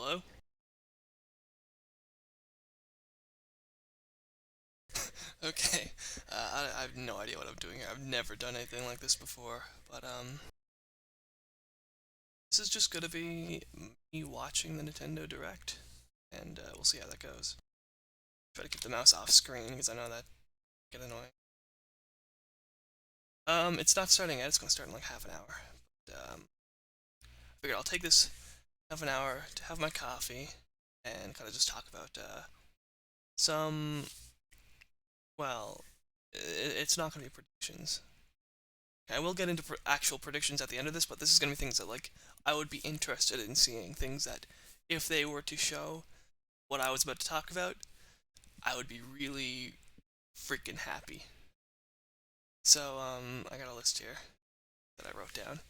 Hello? Okay. I have no idea what I'm doing here. I've never done anything like this before, but this is just gonna be me watching the Nintendo Direct, and we'll see how that goes. Try to keep the mouse off screen because I know that get annoying. It's not starting yet. It's gonna start in like half an hour. I figured I'll take this half an hour to have my coffee and kind of just talk about some. Well, it's not gonna be predictions. I will get into actual predictions at the end of this, but this is going to be things that, like, I would be interested in seeing. Things that, if they were to show what I was about to talk about, I would be really freaking happy. So, I got a list here that I wrote down.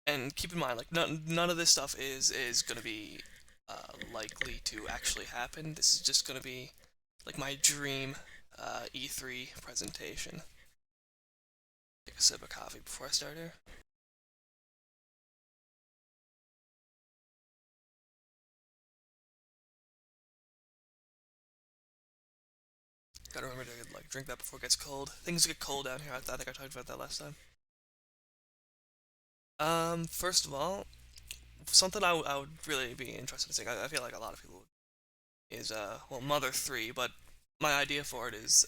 And keep in mind, like, none of this stuff is going to be likely to actually happen. This is just going to be, like, my dream E3 presentation. Take a sip of coffee before I start here. Gotta remember to like drink that before it gets cold. Things get cold down here. I think I talked about that last time. First of all, something I would really be interested in seeing. I feel like a lot of people would, is well, Mother 3, but my idea for it is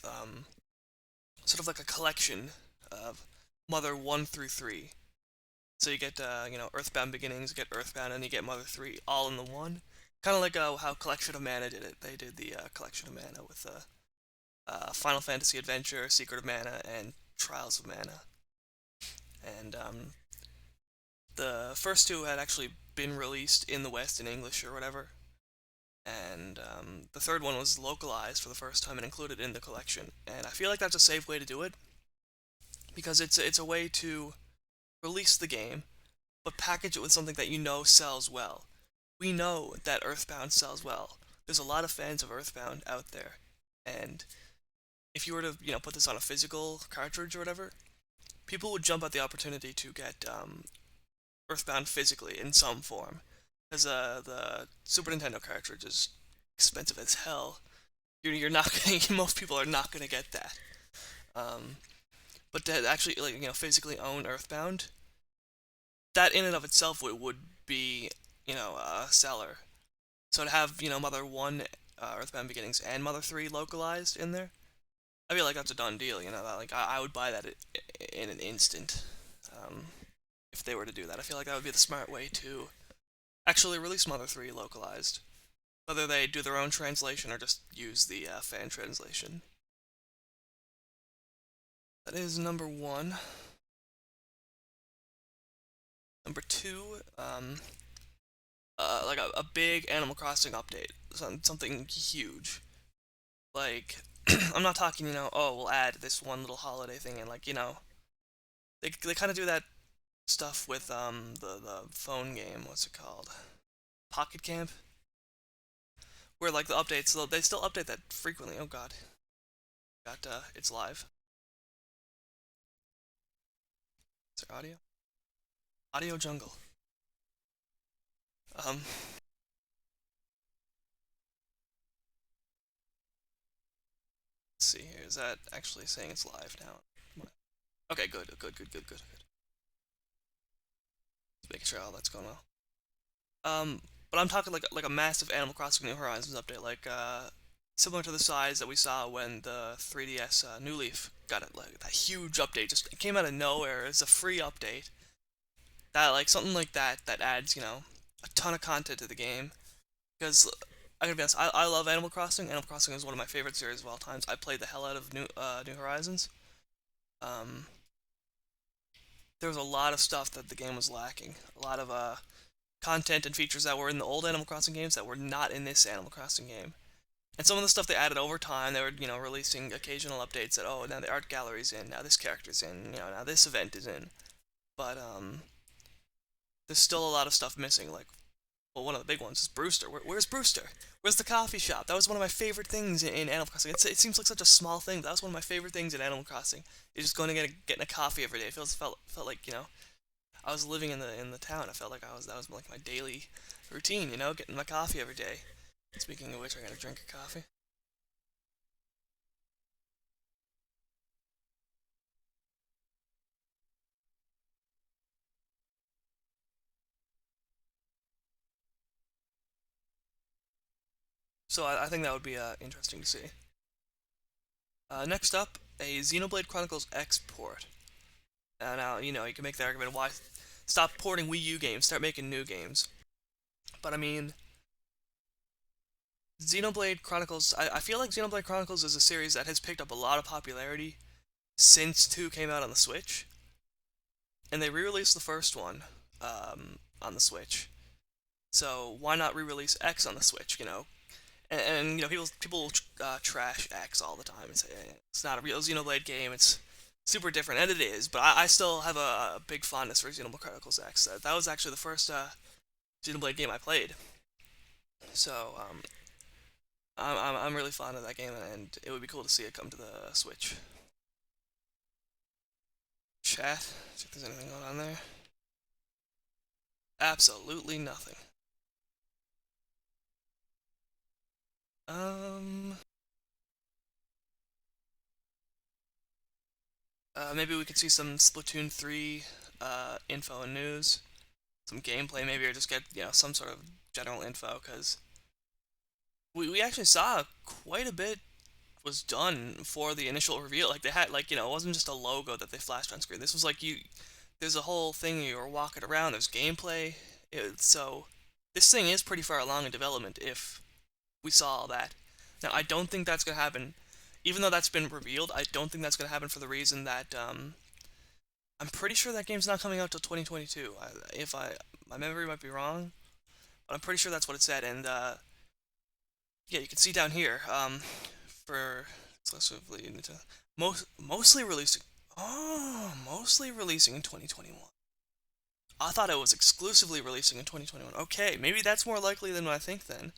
sort of like a collection of Mother 1 through 3. So you get Earthbound Beginnings, you get Earthbound, and you get Mother 3 all in the one. Kind of like how Collection of Mana did it. They did the Collection of Mana with Final Fantasy Adventure, Secret of Mana, and Trials of Mana. And the first two had actually been released in the West in English or whatever. And the third one was localized for the first time and included in the collection. And I feel like that's a safe way to do it because it's a way to release the game, but package it with something that you know sells well. We know that Earthbound sells well. There's a lot of fans of Earthbound out there, and if you were to put this on a physical cartridge or whatever, people would jump at the opportunity to get Earthbound physically in some form, because the Super Nintendo cartridge is expensive as hell. You're not gonna, most people are not gonna get that. Um, but to actually physically own Earthbound, that in and of itself would be a seller. So to have Mother One, Earthbound Beginnings, and Mother 3 localized in there, I feel like that's a done deal. That, like I would buy that in an instant. Um, if they were to do that, I feel like that would be the smart way to actually release Mother 3 localized. Whether they do their own translation or just use the fan translation. That is number one. Number two, like a big Animal Crossing update, something huge. Like, I'm not talking, oh, we'll add this one little holiday thing, and like, they kind of do that stuff with the phone game. What's it called? Pocket Camp, where like the updates, they still update that frequently. Oh God, got it's live. Is there audio? Audio jungle. Um, let's see here. Is that actually saying it's live now? Okay, good, good, good, good, good, good. Just making sure all that's going well. But I'm talking like a massive Animal Crossing New Horizons update, like similar to the size that we saw when the 3DS New Leaf got it, like that huge update. Just it came out of nowhere. It's a free update. That like something like that adds a ton of content to the game. Because I gotta be honest, I love Animal Crossing. Animal Crossing is one of my favorite series of all times. I played the hell out of New Horizons. Um, there was a lot of stuff that the game was lacking. A lot of content and features that were in the old Animal Crossing games that were not in this Animal Crossing game. And some of the stuff they added over time, they were, releasing occasional updates that, oh, now the art gallery's in, now this character's in, now this event is in. But, there's still a lot of stuff missing, like, well, one of the big ones is Brewster. Where's Brewster? Where's the coffee shop? That was one of my favorite things in Animal Crossing. It seems like such a small thing, but that was one of my favorite things in Animal Crossing. Is just going to getting a coffee every day. Felt like, I was living in the town. I felt like that was like my daily routine, getting my coffee every day. Speaking of which, I gotta drink a coffee. So I think that would be interesting to see. Next up, a Xenoblade Chronicles X port. Now, you can make the argument, why stop porting Wii U games, start making new games. But I mean, Xenoblade Chronicles, I feel like Xenoblade Chronicles is a series that has picked up a lot of popularity since 2 came out on the Switch. And they re-released the first one on the Switch. So why not re-release X on the Switch? And people trash X all the time and say it's not a real Xenoblade game. It's super different, and it is. But I still have a big fondness for Xenoblade Chronicles X. That was actually the first Xenoblade game I played. So I'm really fond of that game, and it would be cool to see it come to the Switch. Chat, see if there's anything going on there. Absolutely nothing. Um, maybe we could see some Splatoon 3 info and news, some gameplay maybe, or just get some sort of general info, because we actually saw quite a bit was done for the initial reveal. Like they had it wasn't just a logo that they flashed on screen. This was like there's a whole thing, you were walking around. There's gameplay. So this thing is pretty far along in development if we saw all that. Now I don't think that's gonna happen, even though that's been revealed. I don't think that's gonna happen for the reason that I'm pretty sure that game's not coming out till 2022. If my memory might be wrong, but I'm pretty sure that's what it said. And yeah, you can see down here for exclusively into mostly releasing. Oh, mostly releasing in 2021. I thought it was exclusively releasing in 2021. Okay, maybe that's more likely than what I think then.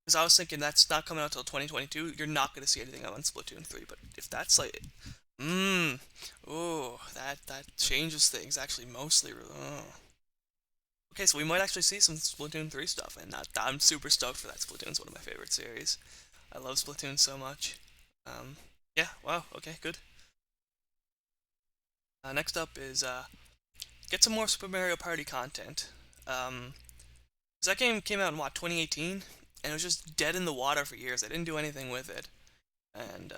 Because I was thinking that's not coming out till 2022. You're not going to see anything on Splatoon 3. But if that's like, oh, that changes things. Actually, mostly. Oh. Okay, so we might actually see some Splatoon 3 stuff, and I'm super stoked for that. Splatoon's one of my favorite series. I love Splatoon so much. Yeah, wow, okay, good. Next up is get some more Super Mario Party content. 'Cause that game came out in what, 2018, and it was just dead in the water for years. They didn't do anything with it, and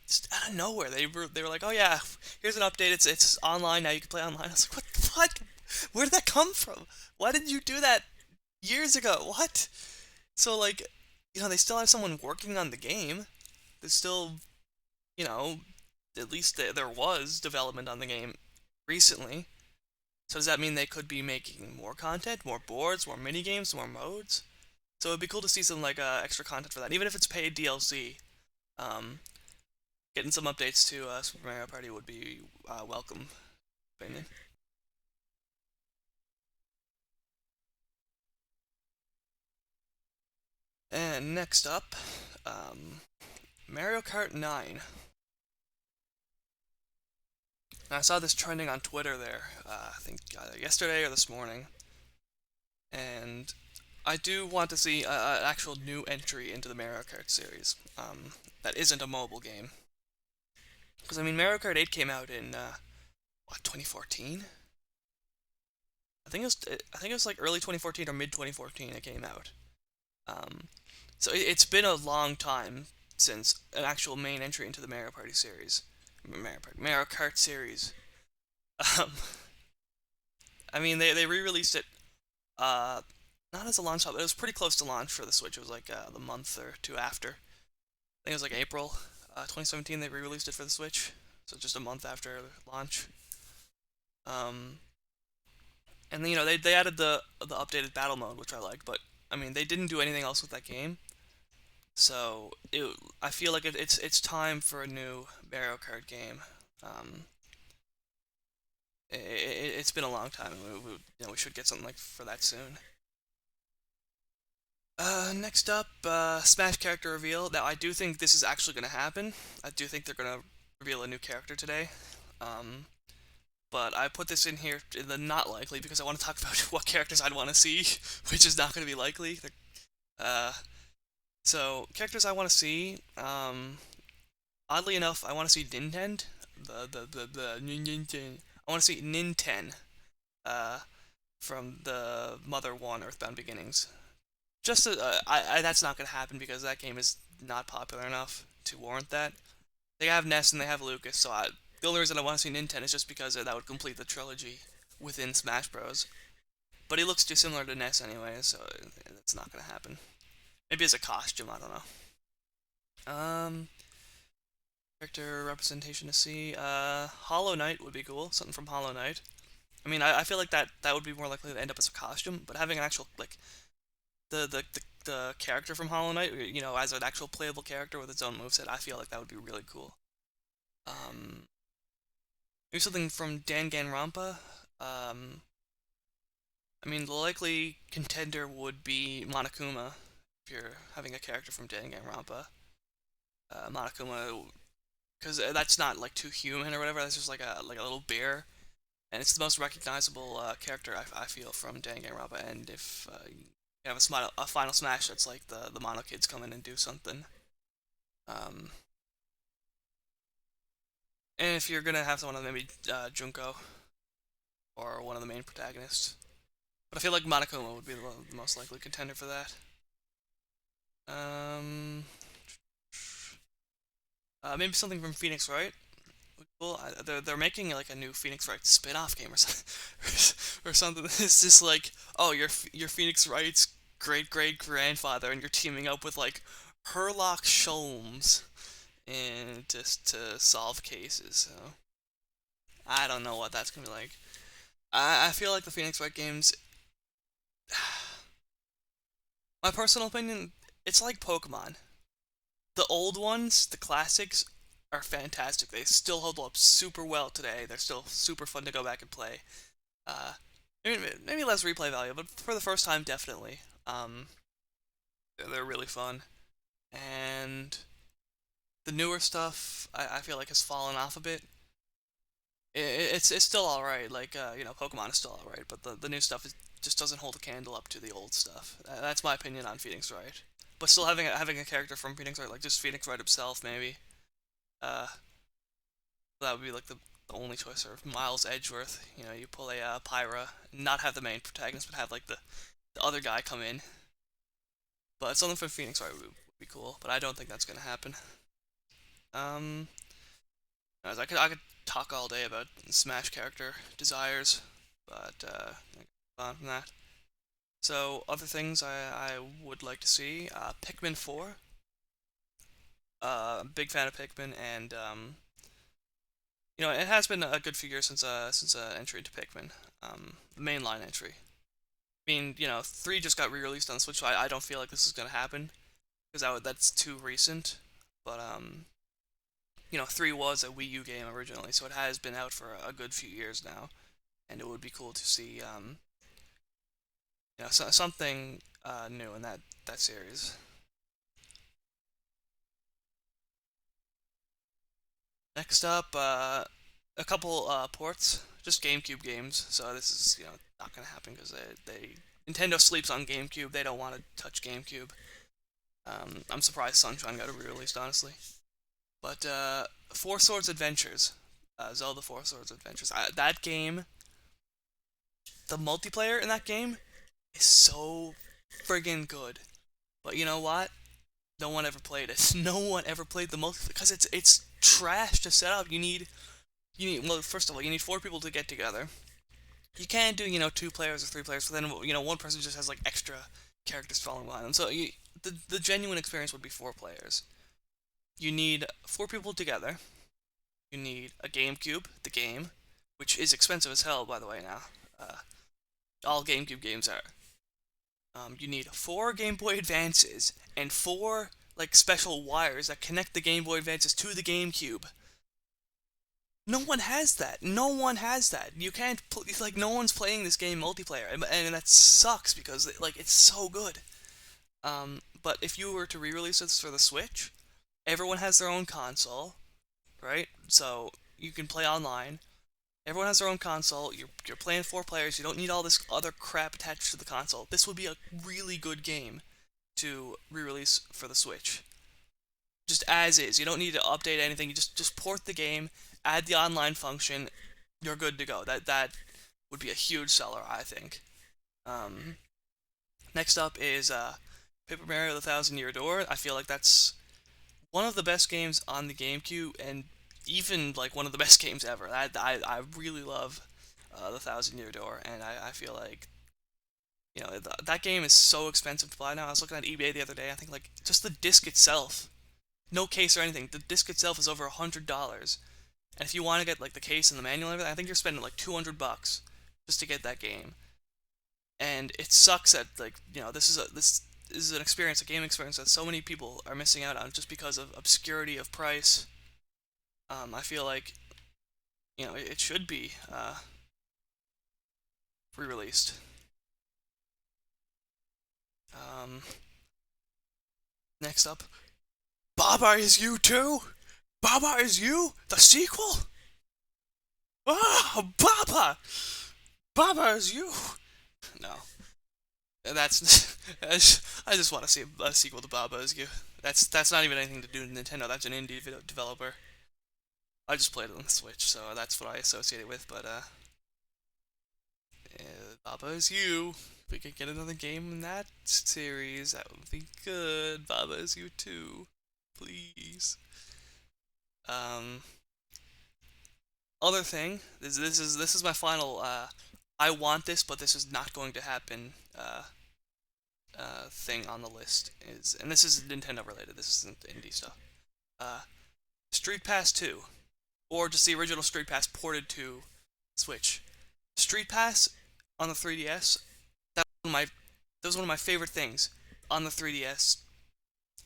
just out of nowhere they were like, oh yeah, here's an update. It's online now. You can play online. I was like, what? Where did that come from? Why didn't you do that years ago? What? So like, they still have someone working on the game. There's still, you know, at least there was development on the game recently. So does that mean they could be making more content, more boards, more mini games, more modes? So it'd be cool to see some like extra content for that, even if it's paid DLC. Um, Getting some updates to Super Mario Party would be welcome. Opinion. And next up, um, Mario Kart 9. I saw this trending on Twitter there, I think either yesterday or this morning, and I do want to see an actual new entry into the Mario Kart series that isn't a mobile game. Because, I mean, Mario Kart 8 came out in, what, 2014? I think it was like early 2014 or mid 2014 it came out. Um, so it's been a long time since an actual main entry into the Mario Kart series. Um, I mean, they re-released it, uh, not as a launch but it was pretty close to launch for the Switch. It was like the month or two after. I think it was like April 2017 they re-released it for the Switch, so just a month after launch. Um, and then they added the updated battle mode, which I liked, but I mean they didn't do anything else with that game. So I feel like it's time for a new Mario Kart game. Um, it's been a long time, and we should get something like for that soon. Next up, Smash character reveal. Now, I do think this is actually going to happen. I do think they're going to reveal a new character today. Um, But I put this in here in the not likely because I want to talk about what characters I'd want to see, which is not going to be likely. Uh, so characters I want to see. Oddly enough, I want to see Nintendo. The Nintendo. I want to see Nintendo. Uh, from the Mother 1 Earthbound Beginnings. Just that's not gonna happen because that game is not popular enough to warrant that. They have Ness and they have Lucas, so the only reason I want to see Nintendo is just because that would complete the trilogy within Smash Bros. But he looks too similar to Ness anyway, so it's not gonna happen. Maybe as a costume, I don't know. Character representation to see. Hollow Knight would be cool. Something from Hollow Knight. I mean, I feel like that would be more likely to end up as a costume, but having an actual like the character from Hollow Knight, as an actual playable character with its own moveset, I feel like that would be really cool. Um, Maybe something from Danganronpa. Um, I mean, the likely contender would be Monokuma, if you're having a character from Danganronpa. Monokuma, because that's not like too human or whatever. That's just like a little bear, and it's the most recognizable character I feel from Danganronpa. And if you have a final smash that's like the Mono Kids come in and do something. Um, and if you're gonna have someone, maybe Junko or one of the main protagonists. But I feel like Monokuma would be the most likely contender for that. Um, Maybe something from Phoenix Wright. Well, they're making like a new Phoenix Wright spin-off game or something, or something. It's just like, oh, you're Phoenix Wright's great great grandfather, and you're teaming up with like Herlock Sholmes, and just to solve cases. So I don't know what that's gonna be like. I feel like the Phoenix Wright games, my personal opinion, it's like Pokemon. The old ones, the classics, are fantastic. They still hold up super well today. They're still super fun to go back and play. Uh, maybe less replay value, but for the first time, definitely. They're really fun. And the newer stuff, I feel like has fallen off a bit. It's still all right. Like Pokemon is still all right, but the new stuff just doesn't hold a candle up to the old stuff. That's my opinion on Phoenix Wright. But still having a character from Phoenix Wright, like just Phoenix Wright himself, maybe. Uh, that would be like the only choice. Or Miles Edgeworth. You pull a Pyra, not have the main protagonist, but have like the other guy come in. But something from Phoenix Wright would be cool. But I don't think that's gonna happen. Um, I could talk all day about Smash character desires, but on from that. So other things I would like to see, Pikmin 4. Big fan of Pikmin, and it has been a good few years since entry into Pikmin, the mainline entry. I mean, 3 just got re-released on the Switch, so I don't feel like this is gonna happen because that's too recent. But 3 was a Wii U game originally, so it has been out for a good few years now, and it would be cool to see something new in that series. Next up, a couple ports, just GameCube games. So this is not gonna happen because they Nintendo sleeps on GameCube. They don't want to touch GameCube. I'm surprised Sunshine got re-released, honestly. But Four Swords Adventures, Zelda Four Swords Adventures. That game, the multiplayer in that game is so friggin' good. But you know what? No one ever played it. No one ever played the multiplayer because it's trash to set up. Well, first of all, you need 4 people to get together. You can't do 2 players or 3 players, but then one person just has like extra characters following behind them. So the genuine experience would be 4 players. You need 4 people together. You need a GameCube, the game, which is expensive as hell, by the way. Now, all GameCube games are. You need 4 Game Boy Advances and 4 like special wires that connect the Game Boy Advances to the GameCube. No one has that. No one has that. You can't like no one's playing this game multiplayer, and that sucks because like it's so good. But if you were to re-release this for the Switch, everyone has their own console, right? So you can play online, Everyone has their own console. You're playing four players. You don't need all this other crap attached to the console. This would be a really good game to re-release for the Switch. Just as is. You don't need to update anything. You just port the game, add the online function. You're good to go. That would be a huge seller, I think. Um, Next up is Paper Mario: The Thousand Year Door. I feel like that's one of the best games on the GameCube, and even like one of the best games ever. I really love The Thousand Year Door, and I feel like that game is so expensive to buy now. I was looking at eBay the other day. I think like just the disc itself, no case or anything, the disc itself is over $100. And if you want to get like the case and the manual and everything, I think you're spending like $200 just to get that game. And it sucks that like this is an experience, a game experience that so many people are missing out on just because of obscurity of price. I feel like it should be re-released. Um, Next up, Baba Is You 2? Baba Is You? The sequel? Ah, Baba! Baba Is You! No. That's I just want to see a sequel to Baba Is You. That's not even anything to do with Nintendo. That's an indie developer. I just played it on the Switch, so that's what I associate it with. But Baba Is You. If we could get another game in that series, that would be good. Baba Is You 2, please. Um, Other thing, this is my final. I want this, but this is not going to happen. Thing on the list is, and this is Nintendo related. This isn't indie stuff. Uh, Street Pass 2, or just the original Street Pass ported to Switch. Street Pass on the 3DS. That was one of my favorite things on the 3DS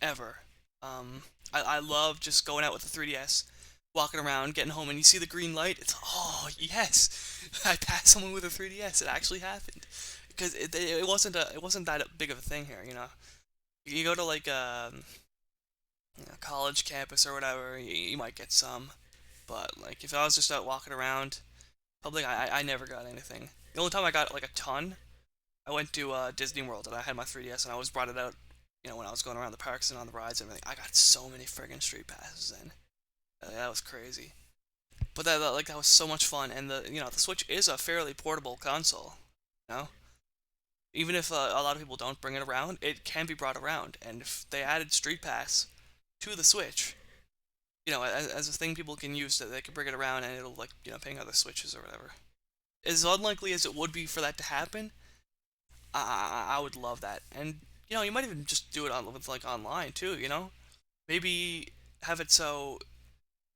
ever. I love just going out with the 3DS, walking around, getting home, and you see the green light. It's yes, I passed someone with a 3DS. It actually happened because it wasn't that big of a thing here. You go to like college campus or whatever, you might get some, but like if I was just out walking around public, I never got anything. The only time I got like a ton, I went to Disney World and I had my 3DS and I always brought it out. When I was going around the parks and on the rides and everything, I got so many friggin' street passes then. That was crazy. But that was so much fun, and the Switch is a fairly portable console. You know, even if a lot of people don't bring it around, it can be brought around. And if they added Street Pass to the Switch, as a thing people can use, that they can bring it around and it'll like ping other Switches or whatever. As unlikely as it would be for that to happen, I would love that. And you might even just do it with like online too. Maybe have it so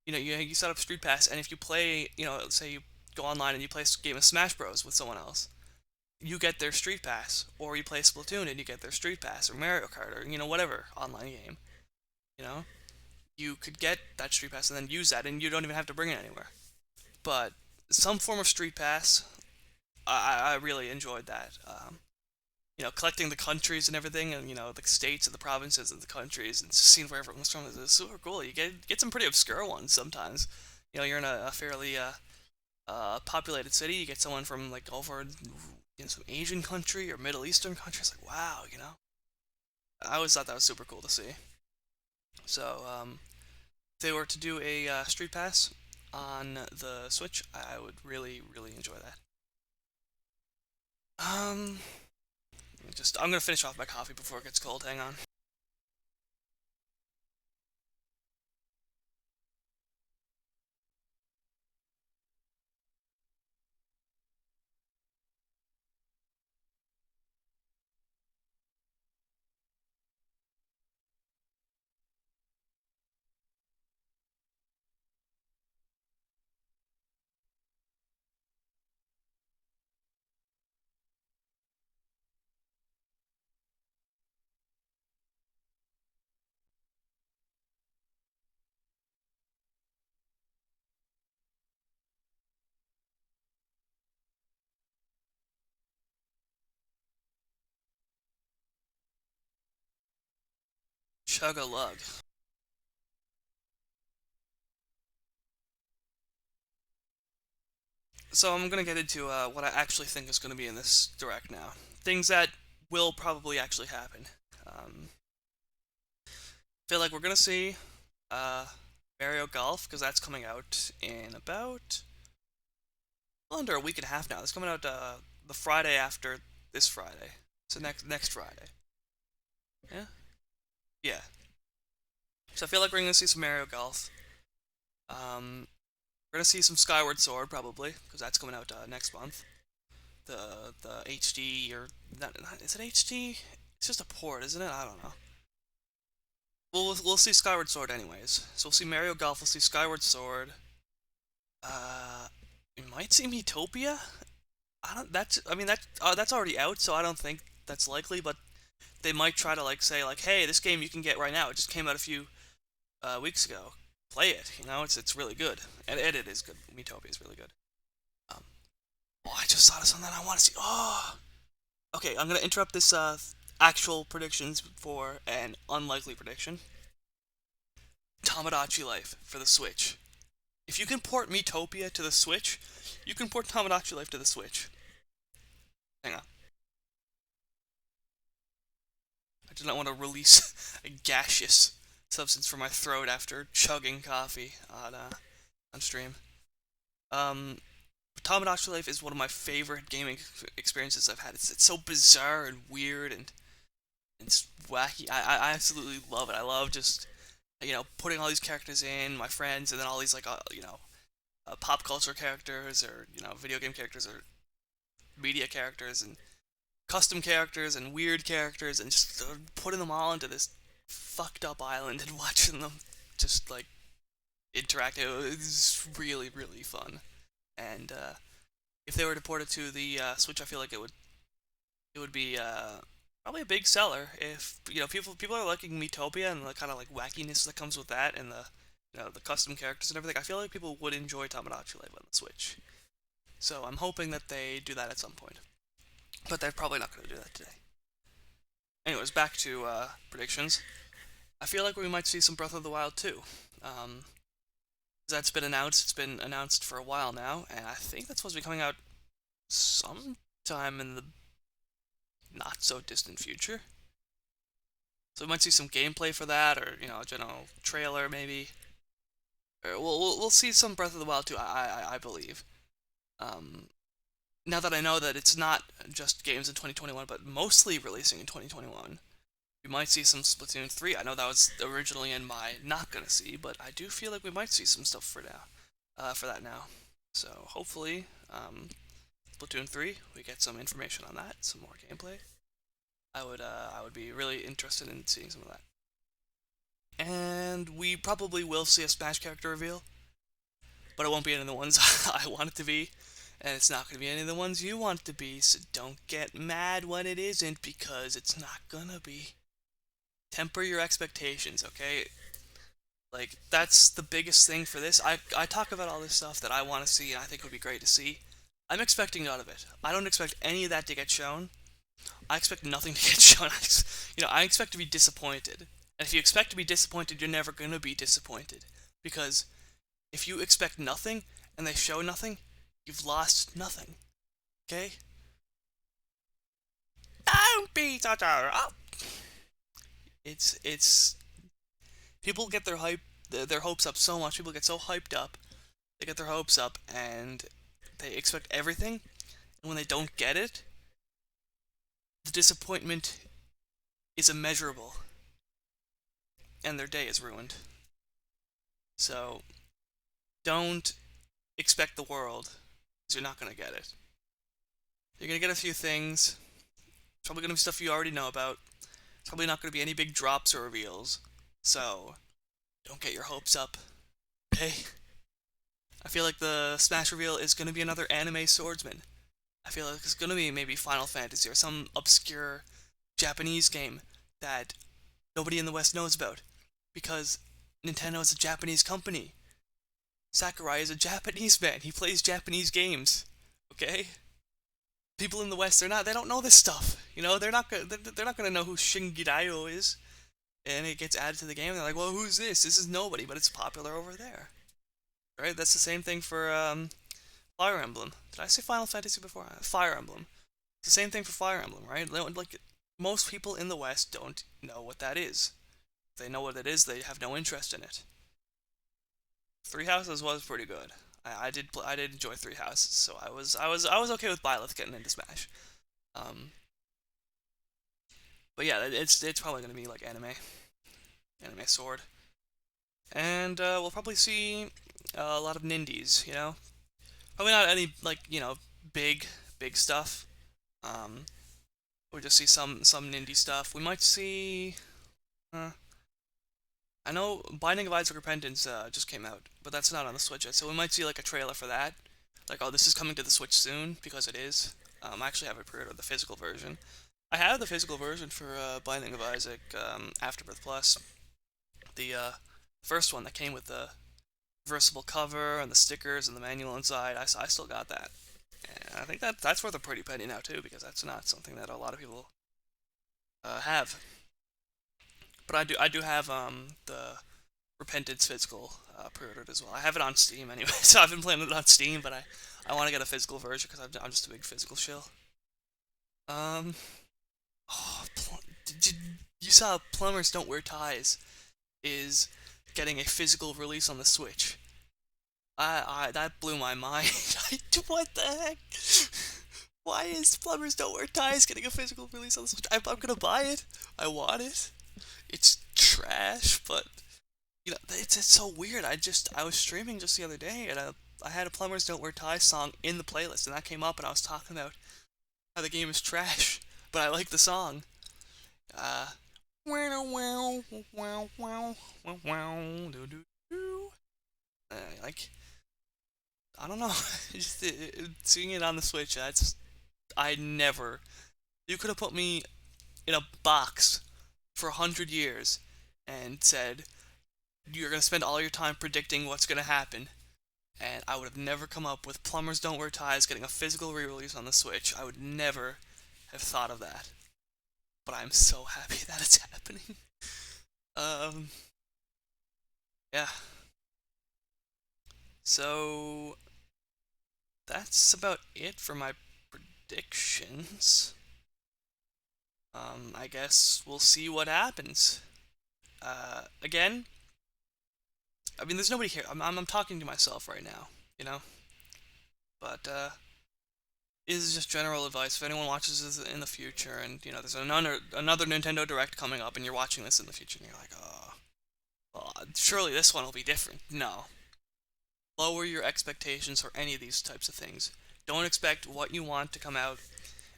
you set up Street Pass, and if you play, say you go online and you play a game of Smash Bros with someone else, you get their Street Pass, or you play Splatoon and you get their Street Pass, or Mario Kart, or whatever online game. You know, you could get that Street Pass and then use that, and you don't even have to bring it anywhere. But some form of Street Pass, I really enjoyed that. Collecting the countries and everything, and the states and the provinces and the countries, and just seeing where everyone's from is super cool. You get some pretty obscure ones sometimes. You're in a fairly populated city. You get someone from like over in some Asian country or Middle Eastern country. It's like wow, I always thought that was super cool to see. So if they were to do a Street Pass on the Switch, I would really really enjoy that. Um, I'm gonna finish off my coffee before it gets cold. Hang on. Chug a lug. So I'm gonna get into what I actually think is gonna be in this direct now. Things that will probably actually happen. Feel like we're gonna see uh, Mario Golf because that's coming out in about under a week and a half now. It's coming out the Friday after this Friday. So next Friday. Yeah. Yeah. So I feel like we're gonna see some Mario Golf. We're gonna see some Skyward Sword probably because that's coming out next month. The HD or not, is it HD? It's just a port, isn't it? I don't know. We'll see Skyward Sword anyways. So we'll see Mario Golf. We'll see Skyward Sword. Uh, we might see Miitopia. I don't. That's. I mean that's already out, so I don't think that's likely. But they might try to like say like, hey, this game you can get right now. It just came out a few weeks ago. Play it. You know, it's really good. And it is good. Miitopia is really good. Um, oh, I just thought of something I want to see. Oh, okay. I'm gonna interrupt this actual predictions for an unlikely prediction. Tamagotchi Life for the Switch. If you can port Miitopia to the Switch, you can port Tamagotchi Life to the Switch. Hang on. I do not want to release a gaseous substance from my throat after chugging coffee on stream. Um, Tamagotchi Life is one of my favorite gaming experiences I've had. It's so bizarre and weird and it's wacky. I absolutely love it. I love just putting all these characters in, my friends, and then all these like pop culture characters or video game characters or media characters and custom characters and weird characters and just putting them all into this fucked up island and watching them just like interact. It was really really fun. And if they were to port it to the Switch, I feel like it would be probably a big seller. If people are liking Miitopia and the kind of like wackiness that comes with that and the custom characters and everything, I feel like people would enjoy Tamagotchi Life on the Switch. So I'm hoping that they do that at some point. But they're probably not going to do that today. Anyways, back to predictions. I feel like we might see some Breath of the Wild too. That's been announced. It's been announced for a while now, and I think that's supposed to be coming out sometime in the not so distant future. So we might see some gameplay for that, or a general trailer maybe. Or we'll see some Breath of the Wild too. I believe. Um, Now that I know that it's not just games in 2021, but mostly releasing in 2021, we might see some Splatoon 3. I know that was originally in my not gonna see, but I do feel like we might see some stuff for that now. So hopefully, Splatoon 3, we get some information on that, some more gameplay. I would be really interested in seeing some of that. And we probably will see a Smash character reveal, but it won't be any of the ones I want it to be. And it's not going to be any of the ones you want it to be, so don't get mad when it isn't, because it's not gonna be. Temper your expectations, okay? Like, that's the biggest thing for this. I talk about all this stuff that I want to see and I think would be great to see. I'm expecting none of it. I don't expect any of that to get shown. I expect nothing to get shown. I expect to be disappointed. And if you expect to be disappointed, you're never gonna be disappointed. Because if you expect nothing and they show nothing, you've lost nothing. Okay? Don't be such a... Oh. It's people get their hopes up so much. People get so hyped up. They get their hopes up and they expect everything. And when they don't get it, the disappointment is immeasurable. And their day is ruined. So, don't expect the world, because you're not going to get it. You're going to get a few things. It's probably going to be stuff you already know about. It's probably not going to be any big drops or reveals. So, don't get your hopes up. Okay? I feel like the Smash reveal is going to be another anime swordsman. I feel like it's going to be maybe Final Fantasy or some obscure Japanese game that nobody in the West knows about. Because Nintendo is a Japanese company. Sakurai is a Japanese man. He plays Japanese games. Okay? People in the West, they don't know this stuff. They're not gonna know who Shinji Ryo is. And it gets added to the game, and they're like, well, who's this? This is nobody, but it's popular over there. Right? That's the same thing for Fire Emblem. Did I say Final Fantasy before? Fire Emblem. It's the same thing for Fire Emblem, right? Like, most people in the West don't know what that is. If they know what it is, they have no interest in it. Three Houses was pretty good. I did enjoy Three Houses, so I was okay with Byleth getting into Smash. Um, but yeah, it's probably gonna be like anime Sword, and we'll probably see a lot of Nindies. Probably not any like big big stuff. Um, we'll just see some Nindy stuff. We might see. Uh, I know Binding of Isaac Repentance just came out, but that's not on the Switch yet, so we might see like a trailer for that. Like, oh, this is coming to the Switch soon, because it is. I actually have it pre-ordered, the physical version. I have the physical version for Binding of Isaac Afterbirth Plus. The first one that came with the reversible cover and the stickers and the manual inside. I still got that. And I think that's worth a pretty penny now, too, because that's not something that a lot of people have. But I do have the Repentance physical pre-ordered as well. I have it on Steam anyway, so I've been playing it on Steam, but I want to get a physical version because I'm just a big physical shill. Um, oh, you saw Plumbers Don't Wear Ties is getting a physical release on the Switch. That blew my mind. What the heck? Why is Plumbers Don't Wear Ties getting a physical release on the Switch? I'm gonna buy it. I want it. It's trash, but it's so weird. I was streaming just the other day, and I had a Plumbers Don't Wear Ties song in the playlist, and that came up, and I was talking about how the game is trash, but I like the song. Uh, like, I don't know, just seeing it on the Switch, I never. You could have put me in a box for 100 years and said you're gonna spend all your time predicting what's gonna happen, and I would have never come up with Plumbers Don't Wear Ties getting a physical re-release on the Switch. I would never have thought of that. But I'm so happy that it's happening. Um, yeah. So that's about it for my predictions. I guess we'll see what happens. Again, I mean, there's nobody here. I'm talking to myself right now, you know. But this is just general advice. If anyone watches this in the future, and there's another Nintendo Direct coming up, and you're watching this in the future, and you're like, oh, well, surely this one will be different. No, lower your expectations for any of these types of things. Don't expect what you want to come out.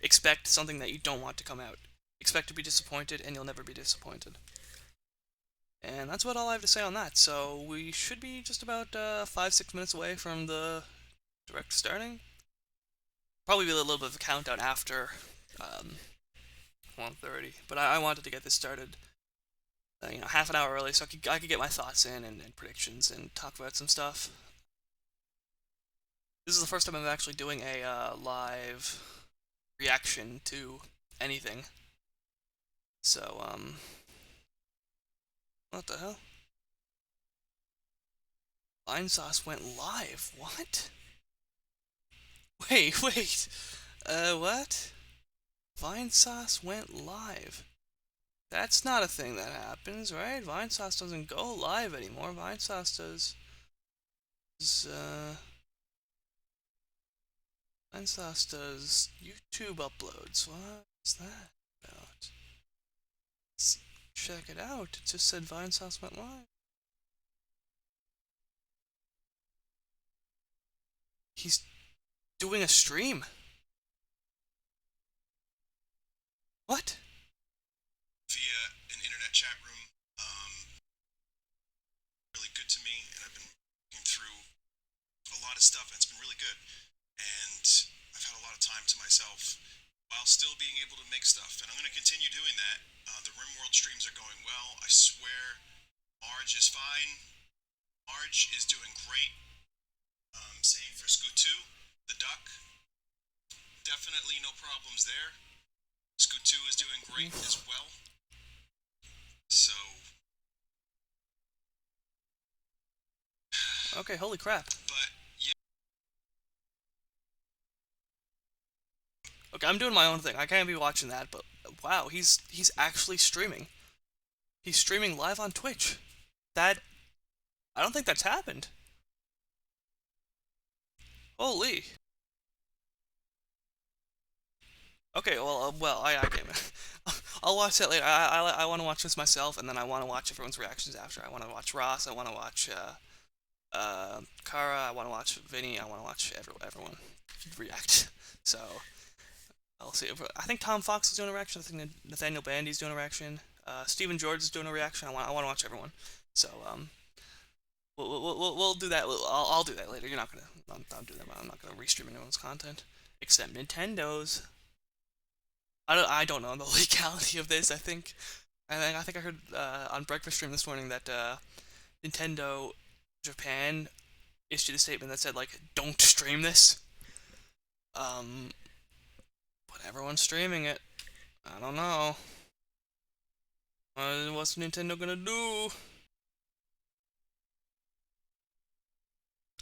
Expect something that you don't want to come out. Expect to be disappointed, and you'll never be disappointed. And that's about all I have to say on that. So we should be just about 5-6 minutes away from the direct starting. Probably be a little bit of a countdown after 1:30. But I wanted to get this started, half an hour early, so I could get my thoughts in and predictions and talk about some stuff. This is the first time I'm actually doing a live reaction to anything. So what the hell? Vinesauce went live. What? Wait. What? Vinesauce went live. That's not a thing that happens, right? Vinesauce doesn't go live anymore. Vinesauce does. Vinesauce does YouTube uploads. What's that about? Let's check it out. It just said Vinesauce went live. He's doing a stream. What? Via an internet chat room. Really good to me, and I've been looking through a lot of stuff, and it's been really good. And I've had a lot of time to myself while still being able to make stuff, and I'm going to continue doing that. The RimWorld streams are going well. I swear, Marge is fine. Marge is doing great. Same for Scoot2, the duck. Definitely no problems there. Scoot2 is doing great as well. So Okay, holy crap. but yeah, Okay, I'm doing my own thing. I can't be watching that, but wow, he's actually streaming. He's streaming live on Twitch. That I don't think that's happened. Holy. Okay, well, I game it. I'll watch that later. I want to watch this myself, and then I want to watch everyone's reactions after. I want to watch Ross. I want to watch Kara. I want to watch Vinny. I want to watch everyone react. So I'll see. I think Tom Fox is doing a reaction. I think Nathaniel Bandy's doing a reaction. Stephen George is doing a reaction. I want to watch everyone. So we'll do that. I'll do that later. You're not gonna. I'm doing that. I'm not gonna restream anyone's content except Nintendo's. I don't know the legality of this. I think I heard on breakfast stream this morning that Nintendo Japan issued a statement that said like, "Don't stream this." Um, but everyone's streaming it. I don't know. What's Nintendo gonna do?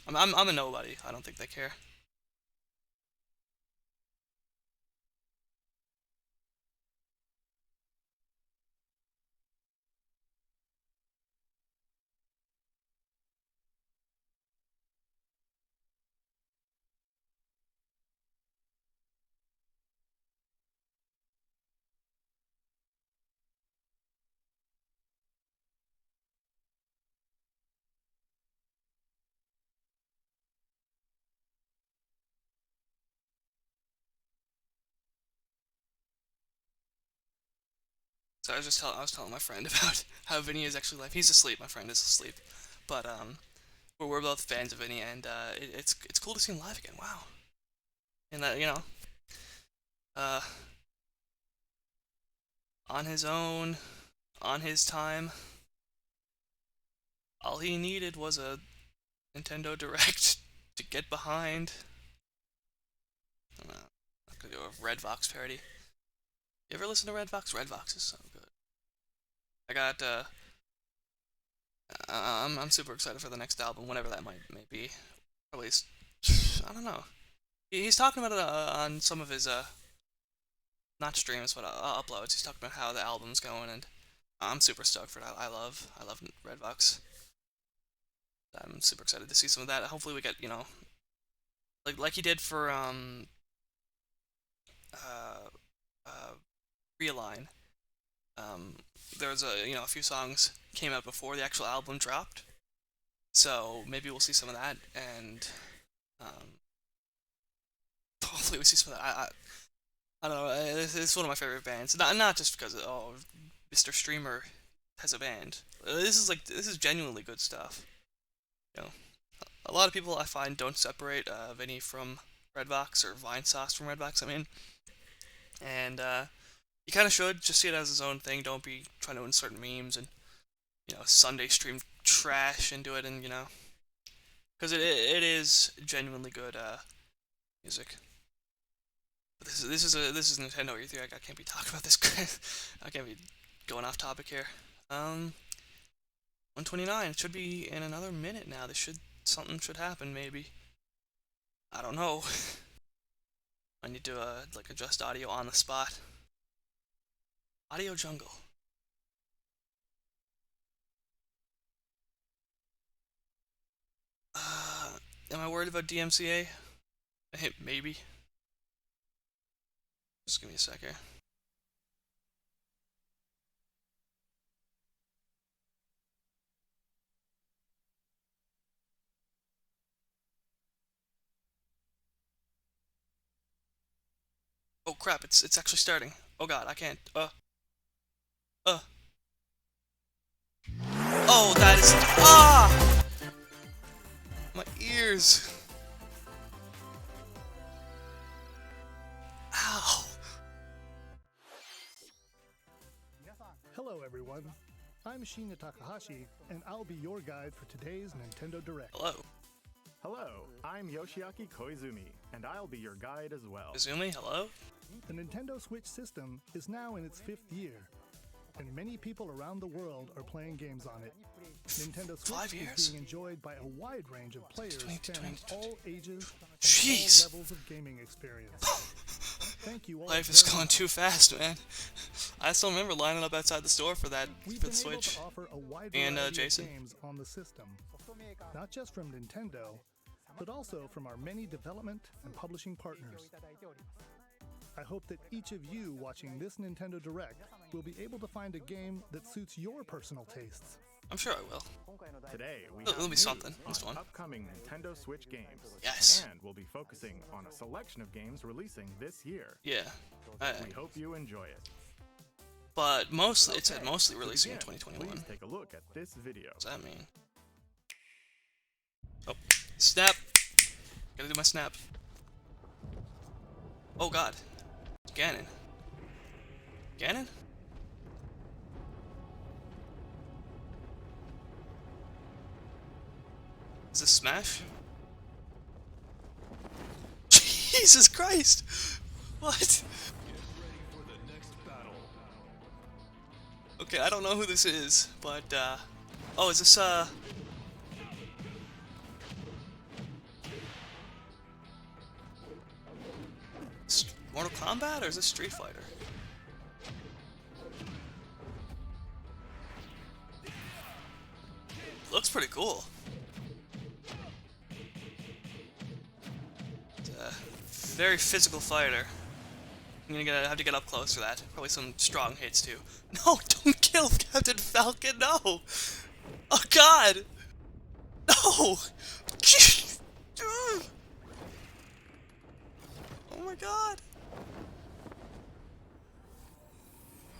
I'm a nobody. I don't think they care. So I was telling my friend about how Vinny is actually live. He's asleep. My friend is asleep, but we're both fans of Vinny, and it's cool to see him live again. Wow, and that uh, on his own, on his time, all he needed was a Nintendo Direct to get behind. I don't know. I could do a Red Vox parody. You ever listen to Red Vox? Red Vox is so good. I got I'm super excited for the next album, whenever that may be. Probably, I don't know. He's talking about it on some of his not streams, but uploads. He's talking about how the album's going, and I'm super stoked for that. I love Red Vox. I'm super excited to see some of that. Hopefully, we get like he did for uh Realign. Um, there was a few songs came out before the actual album dropped, so maybe we'll see some of that, and um, hopefully we see some of that. I don't know. It's one of my favorite bands. Not just because Mr. Streamer has a band. This is genuinely good stuff. You know, a lot of people I find don't separate Vinny from Redbox or Vinesauce from Redbox. I mean, and you kind of should just see it as his own thing. Don't be trying to insert memes and Sunday stream trash into it, and because it is genuinely good music. But this is Nintendo E3. I can't be talking about this. I can't be going off topic here. 129. It should be in another minute now. Something should happen maybe. I don't know. I need to like adjust audio on the spot. Audio jungle. Am I worried about DMCA? Maybe. Just give me a sec here. Oh crap! It's actually starting. Oh god, I can't. Oh, that is my ears. Ow. Hello everyone, I'm Shinya Takahashi, and I'll be your guide for today's Nintendo Direct. Hello. Hello, I'm Yoshiaki Koizumi, and I'll be your guide as well. Izumi, hello? The Nintendo Switch system is now in its 5th year, and many people around the world are playing games on it. Nintendo Switch 5 years? is being enjoyed by a wide range of players spanning all ages and Jeez. all levels of gaming experience. Thank you all Life is very going much. too fast, man. I still remember lining up outside the store for that We've for been the able Switch. to offer a wide And, variety Jason. of games on the system, not just from Nintendo, but also from our many development and publishing partners. I hope that each of you watching this Nintendo Direct will be able to find a game that suits your personal tastes. I'm sure I will. Today, we It'll have be news something. It's on fun. upcoming Nintendo Switch games. Yes. And we'll be focusing on a selection of games releasing this year. Yeah. We hope you enjoy it. But mostly, it said Okay, mostly to releasing in begin, 2021. Please take a look at this video. What does that mean? Oh, snap! Gotta do my snap. Oh god. Ganon. Ganon? Is this Smash? Jesus Christ! What? Okay, I don't know who this is, but, oh, is this, Mortal Kombat, or is this Street Fighter? Looks pretty cool. It's a very physical fighter. I'm gonna have to get up close for that. Probably some strong hits too. No, don't kill Captain Falcon, no! Oh god! No! Oh my god!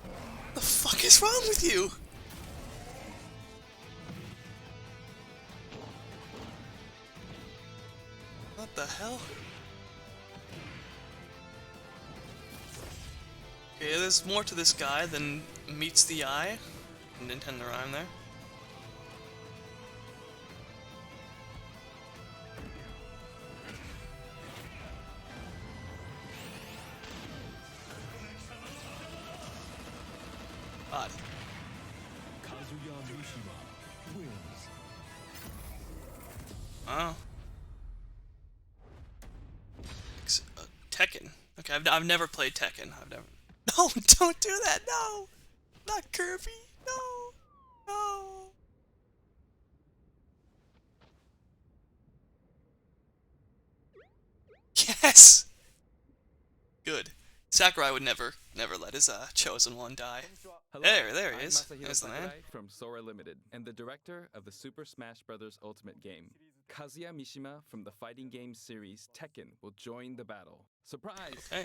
What the fuck is wrong with you? What the hell? Okay, there's more to this guy than meets the eye. Didn't intend to rhyme there. Odd. Oh. Tekken. Okay, I've never played Tekken. I've never. No, don't do that. No, not Kirby. No, no. Yes. Good. Sakurai would never let his chosen one die. Hello, There he I'm is. Masahiro There's the man. Sakurai from Sora Limited and the director of the Super Smash Bros. Ultimate game. Kazuya Mishima from the fighting game series Tekken will join the battle. Surprise! Okay.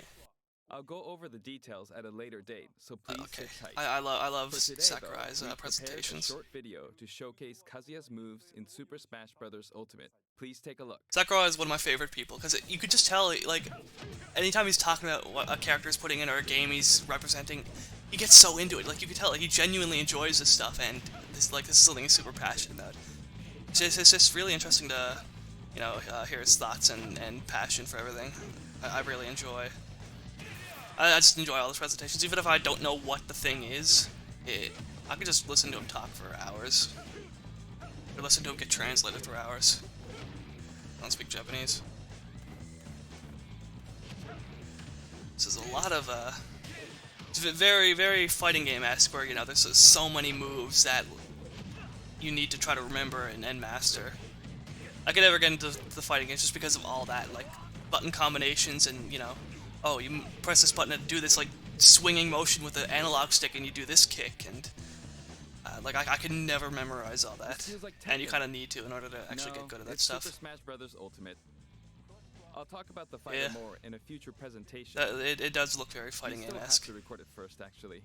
I'll go over the details at a later date, so please Okay. sit tight. I love For today, Sakurai's though, we've prepared presentations. a short video to showcase Kazuya's moves in Super Smash Bros. Ultimate. Please take a look. Sakurai is one of my favorite people because you could just tell, like, anytime he's talking about what a character is putting in or a game he's representing, he gets so into it. Like, you could tell, like, he genuinely enjoys this stuff, and this is something he's super passionate about. It's just really interesting to, you know, hear his thoughts and passion for everything. I really enjoy. I just enjoy all his presentations, even if I don't know what the thing is. I could just listen to him talk for hours, or listen to him get translated for hours. I don't speak Japanese. This is a lot of, it's very, very fighting game-esque where, you know, there's so many moves that you need to try to remember and master. I could never get into the fighting games just because of all that, like, button combinations and, you know, oh, you press this button to do this, like, swinging motion with the analog stick and you do this kick, and, like, I can never memorize all that. This feels like And you Tekken. kind of need to in order to actually No, get good at that it's stuff. Super Smash Bros. Ultimate. I'll talk about the fighter Yeah. more in a future presentation. It does look very You fighting still have game-esque. to record it first, actually.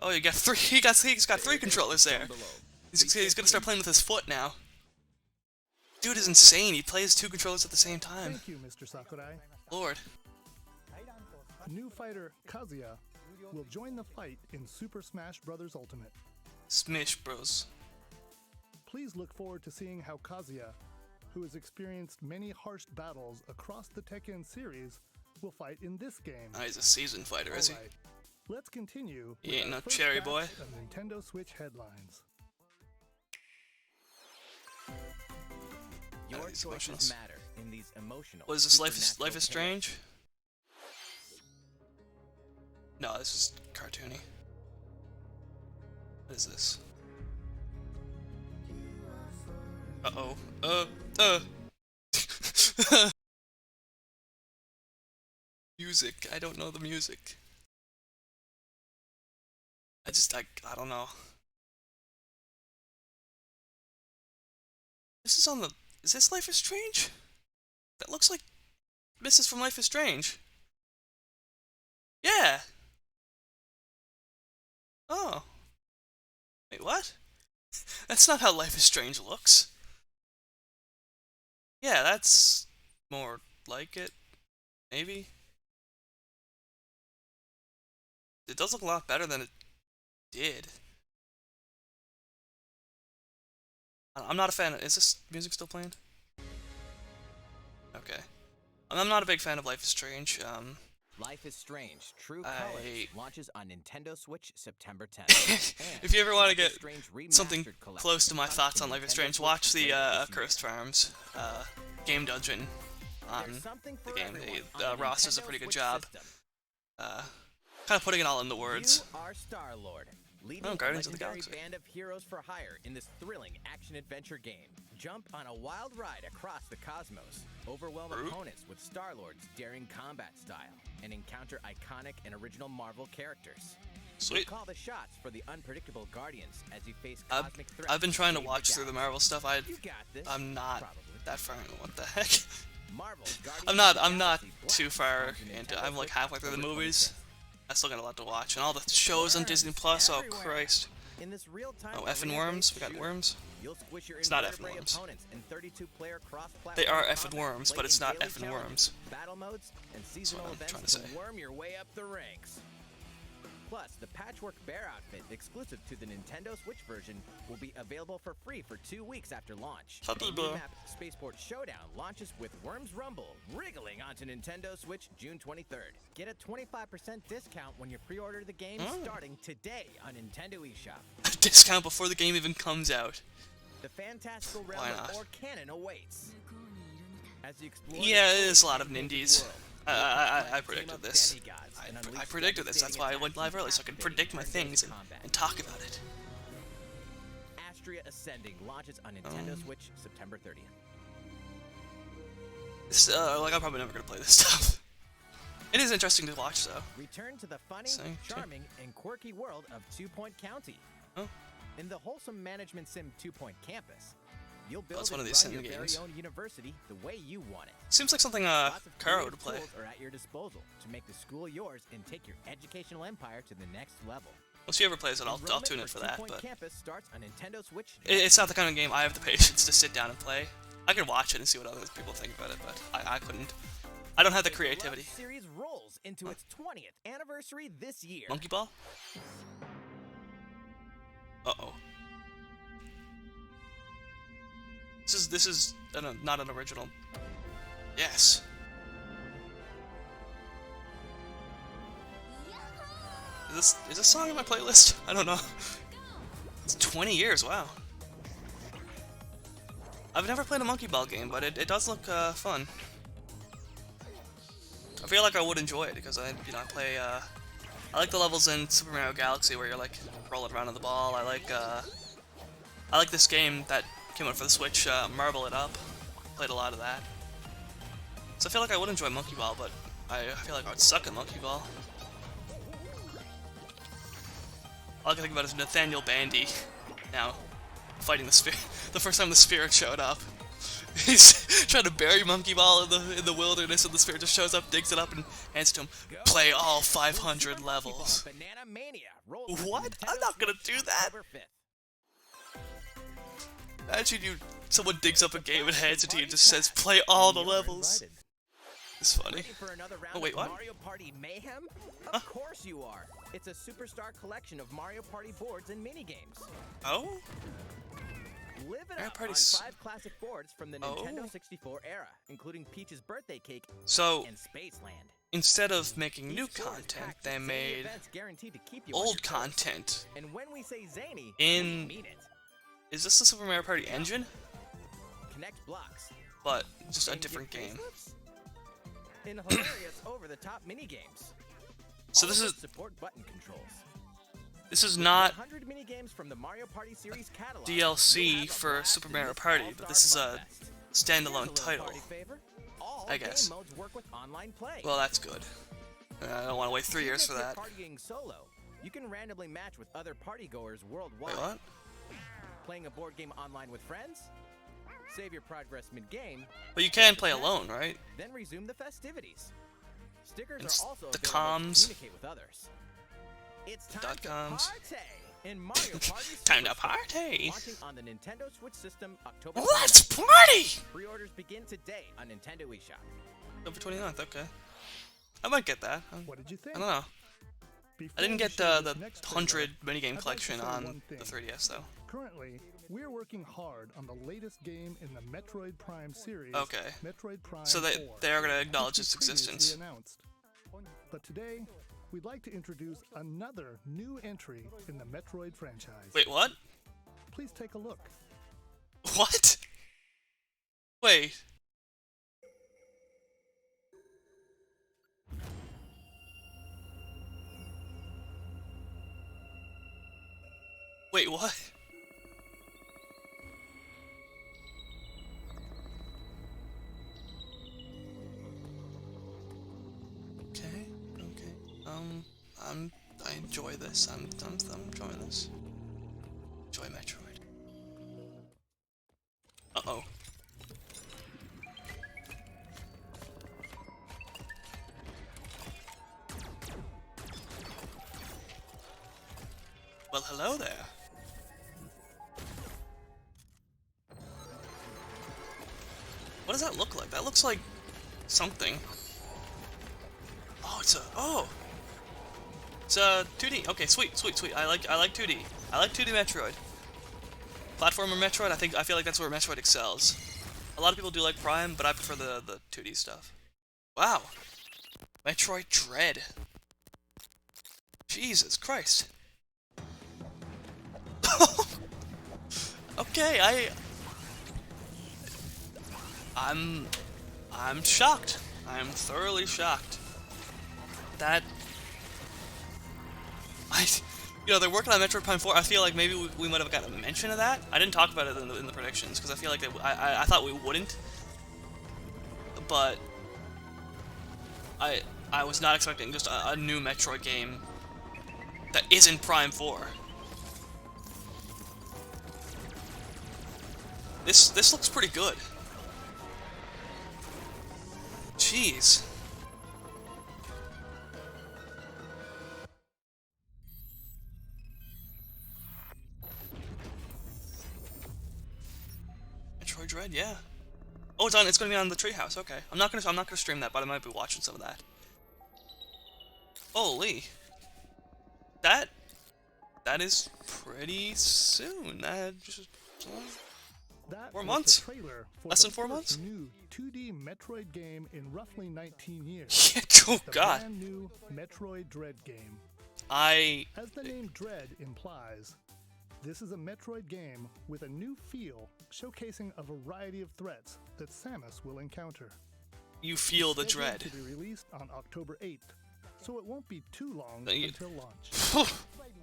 Oh, you got three. He's got three controllers there. Down below. He's gonna start playing with his foot now. Dude is insane. He plays two controllers at the same time. Thank you, Mr. Sakurai. Lord. A new fighter, Kazuya, will join the fight in Super Smash Bros. Ultimate. Smash Bros. Please look forward to seeing how Kazuya, who has experienced many harsh battles across the Tekken series, will fight in this game. Oh, he's a seasoned fighter, is he? Alright, let's continue He with ain't our no first cherry batch boy. of Nintendo Switch headlines. Your he's choices emotionless. matter in these emotional. What is this, Life is supernatural Strange? No, this is cartoony. What is this? Uh-oh. Music. I don't know the music. I don't know. This is on the... Is this Life is Strange? That looks like Mrs. from Life is Strange. Yeah! Oh. Wait, what? That's not how Life is Strange looks. Yeah, that's more like it. Maybe. It does look a lot better than it did. I'm not a fan of... Is this music still playing? Okay. I'm not a big fan of Life is Strange. Life is Strange True I- Colors launches on Nintendo Switch September 10th. And If you ever want to Life is get Strange Remastered something Collection close to my comes thoughts to on Life is Nintendo Strange, Switch watch the later this year. Cursed Farms game dungeon on There's something the for game. everyone on the Ross does a Nintendo pretty good Switch job. system. Kind of putting it all into words. You are Star-Lord, leading Oh, a Guardians of the legendary Galaxy. band of heroes for hire in this thrilling action-adventure game. Jump on a wild ride across the cosmos, overwhelm Groot? opponents with Star-Lord's daring combat style, and encounter iconic and original Marvel characters. Sweet. Call the shots for the unpredictable Guardians as you face I've, cosmic threats. I've been trying to save watch through the Marvel stuff. You got this. I'm not Probably. that far into what the heck. Marvel's Guardians I'm not of the I'm not Galaxy too Black far comes to into. Nintendo I'm like Switch halfway through the October movies. 25th. I still got a lot to watch, and all the shows on Disney Plus. Oh Everywhere. Christ! In this real-time Oh, effing arena-based worms. We got shooter, worms. You'll squish your It's not invertebrate effing worms. opponents in 32-player cross-platform They are effing combat, worms, play but it's in not daily effing challenges, worms. battle modes, and seasonal I'm events trying to to say. worm your way up the ranks. Plus, the Patchwork Bear outfit, exclusive to the Nintendo Switch version, will be available for free for 2 weeks after launch. Happy The bear. map Spaceport Showdown launches with Worms Rumble, wriggling onto Nintendo Switch June 23rd. Get a 25% discount when you pre-order the game starting today on Nintendo eShop. Discount before the game even comes out. The fantastical realm Why of not? Orcanon awaits. As you explore Yeah, the it is a lot of fully enchanted nindies. world, I team predicted of this. demigods and I unleash predicted this. That's why I went devastating live early, attacks so I could and predict my turn-based things combat. and talk about it. Astria Ascending launches on Nintendo Switch September 30th. This, like, I'm probably never gonna play this stuff. It is interesting to watch, though. Return to the funny, Same, too. charming, and quirky world of 2 Point County. Oh. In the wholesome management sim 2 Point Campus, you'll build That's one and of these run sim your games. very own university the way you want it. Seems like something Lots of Kara creative would play. tools are at your disposal to make the school yours and take your educational empire to the next level. Once she ever plays it, I'll Enrollment tune in for that. 2 Point But Campus starts on Nintendo Switch. it's not the kind of game I have the patience to sit down and play. I can watch it and see what other people think about it, but I couldn't. I don't have the The creativity. Love series rolls into its 20th anniversary this year. Monkey Ball? Uh-oh. This is not an original. Yes. Is this song in my playlist? I don't know. It's 20 years, wow. I've never played a Monkey Ball game, but it does look fun. I feel like I would enjoy it because I play I like the levels in Super Mario Galaxy where you're like rolling around on the ball. I like this game that came out for the Switch, Marble It Up. Played a lot of that. So I feel like I would enjoy Monkey Ball, but I feel like I would suck at Monkey Ball. All I can think about is Nathaniel Bandy now fighting the spirit. The first time the spirit showed up, he's trying to bury Monkey Ball in the wilderness, and the spirit just shows up, digs it up, and hands it to him. Play all 500 levels. Banana Mania rolls to What? Nintendo I'm not gonna Switch do that. October 5th. Imagine someone digs up a game and hands it to you and just says, play all the You're levels. invited. It's funny. Ready for another round Oh, wait, of what? Mario Party Mayhem? Of course you are. It's a superstar collection of Mario Party boards and minigames. Oh? Live it Mario up Party's- on 5 classic boards from the Oh. Nintendo 64 era, including Peach's Birthday Cake So, and Spaceland. instead of making new Each store is content, packed they with zany made events guaranteed to keep you on old your toes. content. And when we say zany, In- we mean it. Is this the Super Mario Party engine? Connect blocks. But just a and different give game. facelifts? In hilarious over-the-top minigames. So All this of is which support button controls. not 100 mini games from the Mario Party series catalog. DLC You'll have a for blast Super in Mario this Party, all-star but this is a fun fest. Here's a standalone little title. party favor. All I guess. game modes work with online play. Well, that's good. I don't want to wait 3 Even years if for you're that. Partying solo, you can randomly match with other partygoers worldwide. Wait, what? Playing a board game online with friends? Save your progress mid-game, But you can play alone, right? then resume the festivities. Stickers It's are also the available comms. to communicate with others. It's time Dot to coms. party in Mario Party Time to Superstar, party! launching on the Nintendo Switch system October Let's 29th. party! Pre-orders begin today on Nintendo eShop. October 29th, okay. I might get that. What did you think? I don't know. Before I didn't we get share the this next 100 trailer, minigame I'd like to collection say on one the thing. 3DS, though. Currently, we're working hard on the latest game in the Metroid Prime series. Okay. Metroid Prime So 4, they are going to acknowledge which its we previously existence. announced. But today, we'd like to introduce another new entry in the Metroid franchise. Wait, what? Please take a look. What? Wait. Wait, what? Okay, okay. I enjoy this. I'm enjoying this. Enjoy Metroid. Uh-oh. Well, hello there. What does that look like? That looks like something. Oh, it's a It's a 2D. Okay, sweet, sweet, sweet. I like 2D. I like 2D Metroid. Platformer Metroid. I feel like that's where Metroid excels. A lot of people do like Prime, but I prefer the 2D stuff. Wow. Metroid Dread. Jesus Christ. Okay, I'm shocked. I'm thoroughly shocked. That they're working on Metroid Prime 4. I feel like maybe we might have gotten a mention of that. I didn't talk about it in the predictions because I feel like I thought we wouldn't. But I was not expecting just a new Metroid game that isn't Prime 4. This looks pretty good. Jeez. Metroid Dread, yeah. Oh, it's on. It's gonna be on the Treehouse. Okay, I'm not gonna stream that, but I might be watching some of that. Holy. That is pretty soon. That just. That 4 was months? the trailer for Less the than 4 first months? new 2D Metroid game in roughly 19 years. Yeah, oh The god. brand new Metroid Dread game. I. As the name Dread implies, this is a Metroid game with a new feel, showcasing a variety of threats that Samus will encounter. You feel the Scheduled dread. to be released on October 8th, so it won't be too long You- until launch.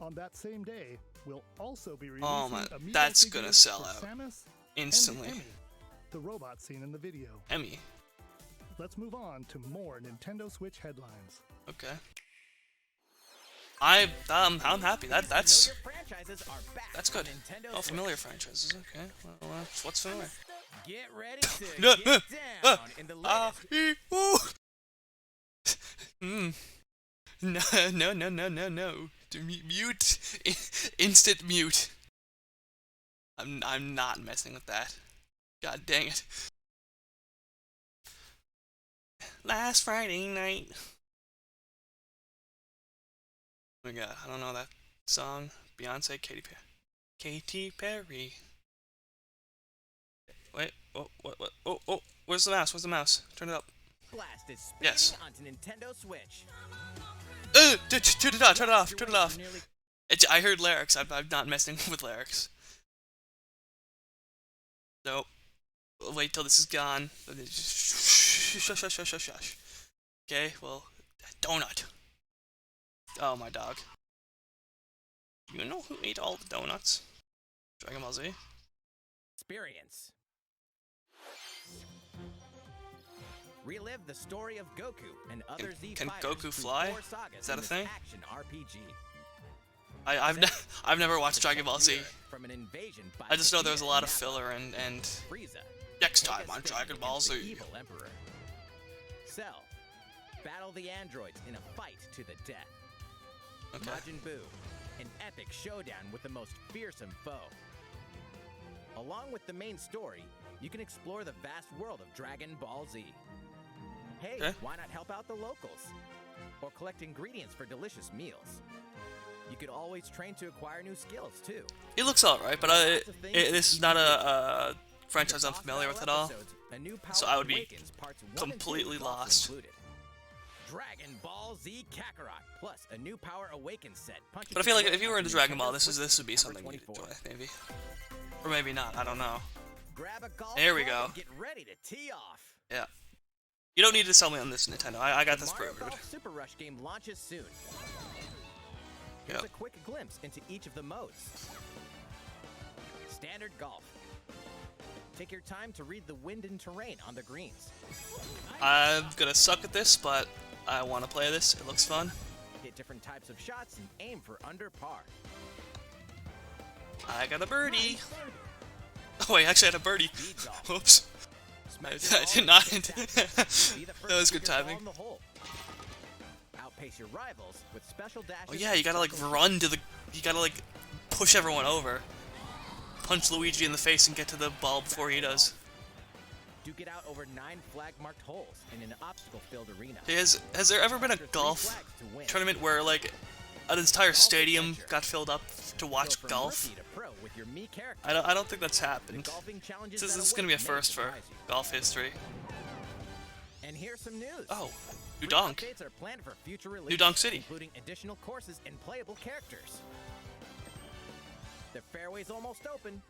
On that same day, we'll also be releasing Oh my- Amiibo that's gonna figures sell for out. Samus Instantly. and Emmy, the robot seen in the video. Emmy. Let's move on to more Nintendo Switch headlines. Okay. I'm happy. That's Familiar franchises are back that's good. on Nintendo Oh, Switch. familiar franchises. Okay. Well, what's familiar? Get ready to No, get down in the latest No, no. Mute. Instant mute. I'm not messing with that. God dang it. Last Friday night. Oh my god, I don't know that song. Beyonce, Katy Perry. Katy Perry. Wait, what? Oh, where's the mouse? Where's the mouse? Turn it up. blast is speeding Yes. onto Nintendo Switch. Turn it off, turn it off, turn it off. Nearly I heard lyrics. I'm not messing with lyrics. Nope. We'll wait till this is gone. Shush. Okay, well, donut. Oh, my dog. You know who ate all the donuts? Dragon Ball Z? Experience. Relive the story of Goku and other Z Can fighters Goku through fly? 4 sagas Is that in a this thing? action RPG. I've never watched Dragon Ball Z. From an invasion by I just know there was a lot of Vegeta filler and Frieza. next Take time a on stand Dragon Ball against the Z. Evil Emperor. Cell. Battle the androids in a fight to the death. Okay. Majin Buu. An epic showdown with the most fearsome foe. Along with the main story, you can explore the vast world of Dragon Ball Z. Hey, Okay. why not help out the locals? Or collect ingredients for delicious meals. You could always train to acquire new skills, too. It looks alright, but this is not a franchise I'm familiar with at all. So I would be completely lost. Dragon Ball Z Kakarot, plus a new Power Awakens set. But I feel like if you were into Dragon Ball, this would be something you'd enjoy, maybe. Or maybe not, I don't know. Grab a golf There we club go. and get ready to tee off. Yeah. You don't need to sell me on this, Nintendo. I got The this Mario pre-ordered. Golf Super Rush game launches soon. Here's Yep. a quick glimpse into each of the modes. Standard golf. Take your time to read the wind and terrain on the greens. I'm gonna suck at this, but I want to play this. It looks fun. Hit different types of shots and aim for under par. I got a birdie. Oh wait, actually I had a birdie. Speed golf. Whoops. Smash I the ball did not. with contact. Be the first That was to good get your ball timing. in the hole. Outpace your rivals with special dashes. Oh yeah, you gotta like run to the. You gotta like push everyone over. Punch Luigi in the face and get to the ball before he does. Do get out over 9 flag-marked holes in an obstacle-filled arena. Has there ever been a After 3 golf flags to win. tournament where like an entire stadium got filled up to Go watch from golf? rookie to pro with your Mii character. I don't think that's happened. Golfing challenges This that is gonna be a await may first for surprise you. golf history. And here's some news. Oh, New Free Donk. updates are planned for future New releases, Donk City. including additional courses and playable characters. The fairway's almost open,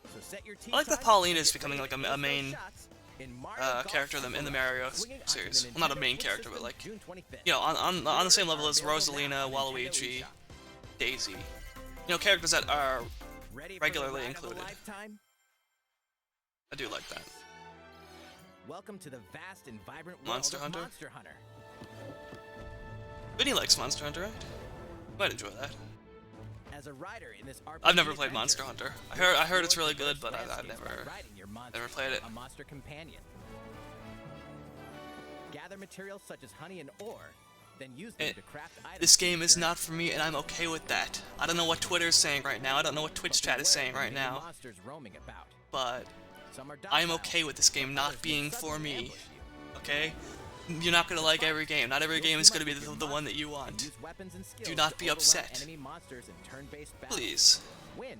so set your tee I like that time Pauline and is get becoming ready like to a hit those main shots in Mario Golf character in the Super Mario Rush, swinging onto series. the Well, not a Nintendo main Switch character, but system like, June 25th. you know, on the same level as Available Rosalina, now on Nintendo Waluigi, eShop. Daisy. You know, characters that are. Ready regularly for the ride of a included. lifetime? I do like that. Welcome to the vast and vibrant world Monster of Hunter? Monster Hunter. Vinny likes Monster Hunter, right? Might enjoy that. As a rider in this RPG I've never played adventure, Monster Hunter. I heard it's explore really diverse good, but I've landscapes by never. riding your monster, never played it. A monster companion. Gather materials such as honey and ore, then use them to craft items. This for game your is journey. not for me, and I'm okay with that. I don't know what Twitter's saying right now. I don't know what Twitch But chat is beware saying of right many now. monsters roaming about. But Some are I'm docile, okay with this game others not may being for suddenly me. ambush you. Okay? You're not gonna like every game. Not every You'll game is team gonna up be with your the one that you monster and want. use weapons and skills Do not to be overwhelm upset. enemy monsters in turn-based battles. Please. Win,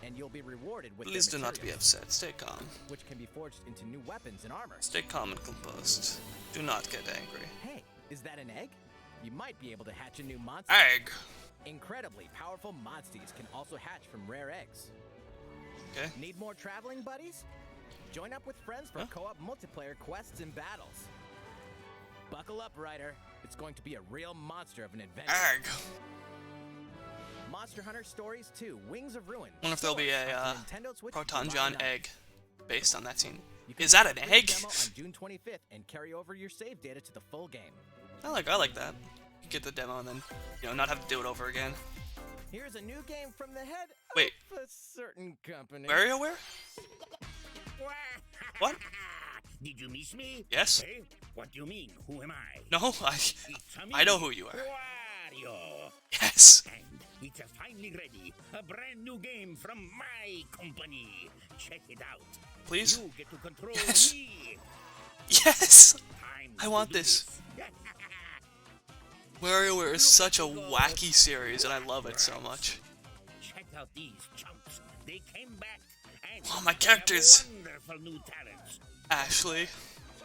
and you'll be rewarded with Please do their not be materials, upset. Stay calm. which can be forged into new weapons and armor. Stay calm and composed. Do not get angry. Hey, is that an egg? You might be able to hatch a new monster. Egg! Incredibly powerful monsties can also hatch from rare eggs. Okay. Need more traveling buddies? Join up with friends for Huh? co-op multiplayer quests and battles. Buckle up, Ryder. It's going to be a real monster of an adventure. Egg! Monster Hunter Stories 2: Wings of Ruin. Wonder if there'll be Source a on Nintendo Switch Proton July John 9th. egg based on that scene. You can Is that play an the free egg? demo on June 25th and carry over your save data to the full game. I like that. You get the demo and then, not have to do it over again. Here's a new game from the head Wait. of a certain company. WarioWare? What? Did you miss me? Yes. Eh? What do you mean? Who am I? No, It's me, I know who you are. Wario. Yes. And it's finally ready. A brand new game from my company. Check it out. Please? You get to control Yes. me. Yes! Time I to want do this. WarioWare is such a wacky series, and I love it so much. Check out these chumps. They came back and Oh, my they have characters. wonderful new talents. Ashley.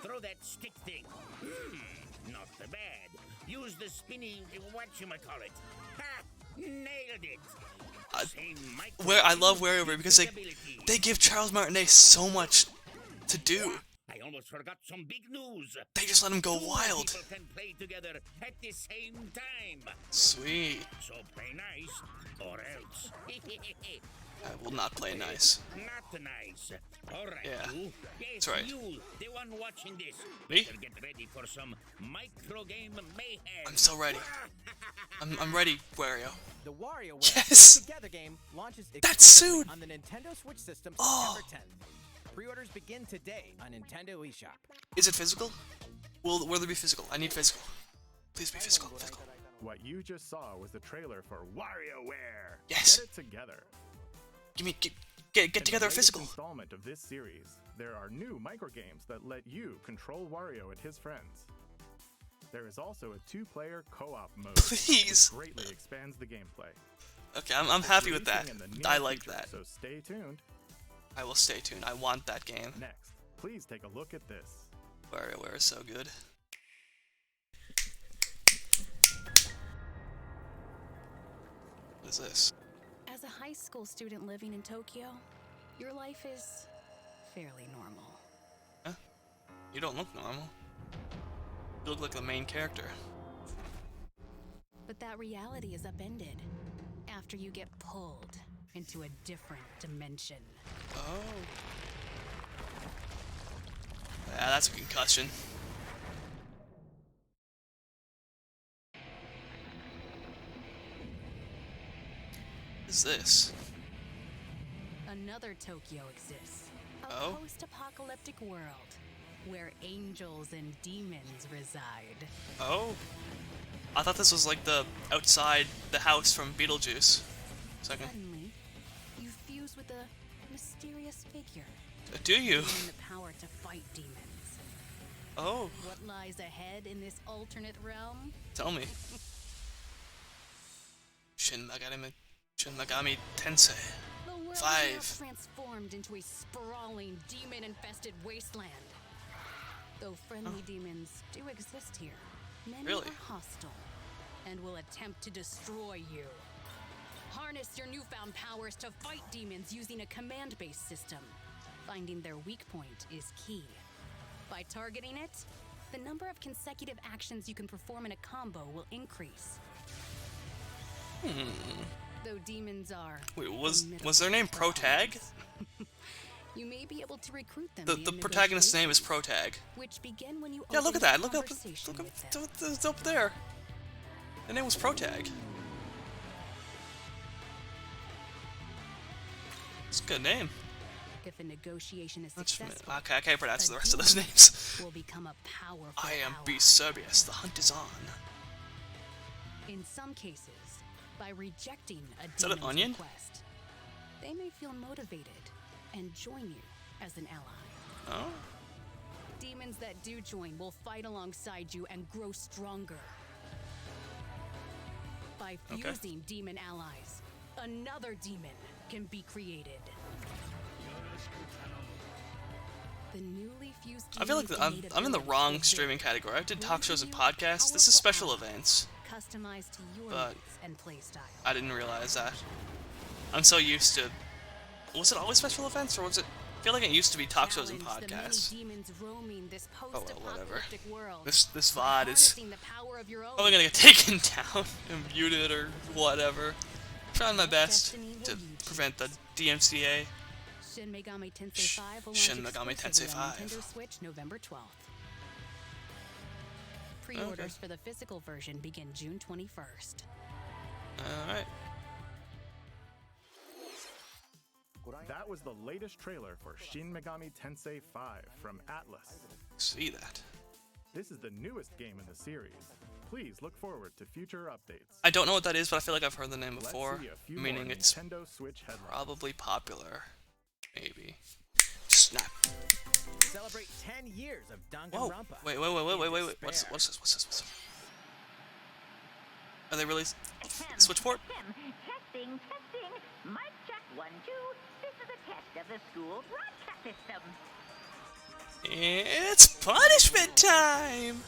Throw that stick thing. Not the bad. Use the spinning whatchamacallit. Ha! Nailed it. Uh, Same I love micro- WarioWare because ability. they give Charles Martinet so much to do. I almost forgot some big news. They just let him go Two wild. people can play together at the same time. Sweet. So play nice, or else. I will not play nice. Not nice. All right, Yeah, you. Yes, that's right. You, the one watching this. Me? Better get ready for some micro game mayhem. I'm so ready. I'm ready, Wario. The WarioWare Yes! Together game launches That's exclusively soon! on the Nintendo Switch system Oh. September 10th. Pre-orders begin today on Nintendo eShop. Is it physical? Will there be physical? I need physical. Please be physical. Physical. What you just saw was the trailer for WarioWare. Yes. Get it together. Get In together a the latest physical. installment of this series, there are new microgames that let you control Wario and his friends. There is also a 2-player co-op mode, Please. which greatly expands the gameplay. Okay, I'm happy with that. Releasing in the I near like future, that. So stay tuned. I will stay tuned. I want that game. Next, please take a look at this. WarioWare is so good. What is this? As a high school student living in Tokyo, your life is fairly normal. Huh? You don't look normal. You look like the main character. But that reality is upended after you get pulled into a different dimension. Oh. Yeah, that's a concussion. What is this? Another Tokyo exists. A Oh? post-apocalyptic world where angels and demons reside. Oh. I thought this was like the outside the house from Beetlejuice. Second. Suddenly, you fuse with a mysterious figure, Do you? gaining the power to fight demons. Oh, What lies ahead in this alternate realm? tell me. Shin Megami Tensei. The world is 5. now transformed into a sprawling, demon-infested wasteland. Though friendly demons do exist here, many Really? are hostile and will attempt to destroy you. Harness your newfound powers to fight demons using a command-based system. Finding their weak point is key. By targeting it, the number of consecutive actions you can perform in a combo will increase. Though demons are Wait, was formidable their name foes, Protag? you may be able to recruit them. The via protagonist's name is negotiations, Protag. which begin when you Yeah, look open at a that. Look up conversation with them. it's up there. The name was Protag. It's a good name. If a negotiation is That's successful, okay. I can't pronounce a the rest of those demon names. will become a powerful I am ally. Beast Serbius. The hunt is on. In some cases, by rejecting a Is that an demon's onion? request, they may feel motivated and join you as an ally. Oh. Demons that do join will fight alongside you and grow stronger. By Okay. fusing demon allies, another demon can be created. The newly fused I feel like demons gain I'm in the abilities wrong that streaming vary, category. I did talk shows and granting you podcasts. This is powerful special allies, events. customized to your But- needs and playstyle. I didn't realize that. I'm so used to. Was it always special events, or was it? I feel like it used to be talk shows and Challenge the many podcasts. demons roaming this Oh well, whatever. post-apocalyptic world. This VOD is Harnessing the power of your own. probably gonna get taken down and muted or whatever. Trying my best to prevent the DMCA. Shin Megami Tensei 5 will launch Shin Megami Tensei exclusively on 5. Nintendo Switch November 12th. Pre-orders Okay. for the physical version begin June 21st. All right. That was the latest trailer for Shin Megami Tensei 5 from Atlas. See that. This is the newest game in the series. Please look forward to future updates. I don't know what that is, but I feel like I've heard the name Let's before. see a few Meaning more it's Nintendo Switch headlines. probably popular. Maybe. Snap. Celebrate 10 years of Whoa. Danganronpa. Wait. In What's despair. this? Are they really Switch port? Testing. Mic check 1, 2. This is a test of the school broadcast system. It's punishment time.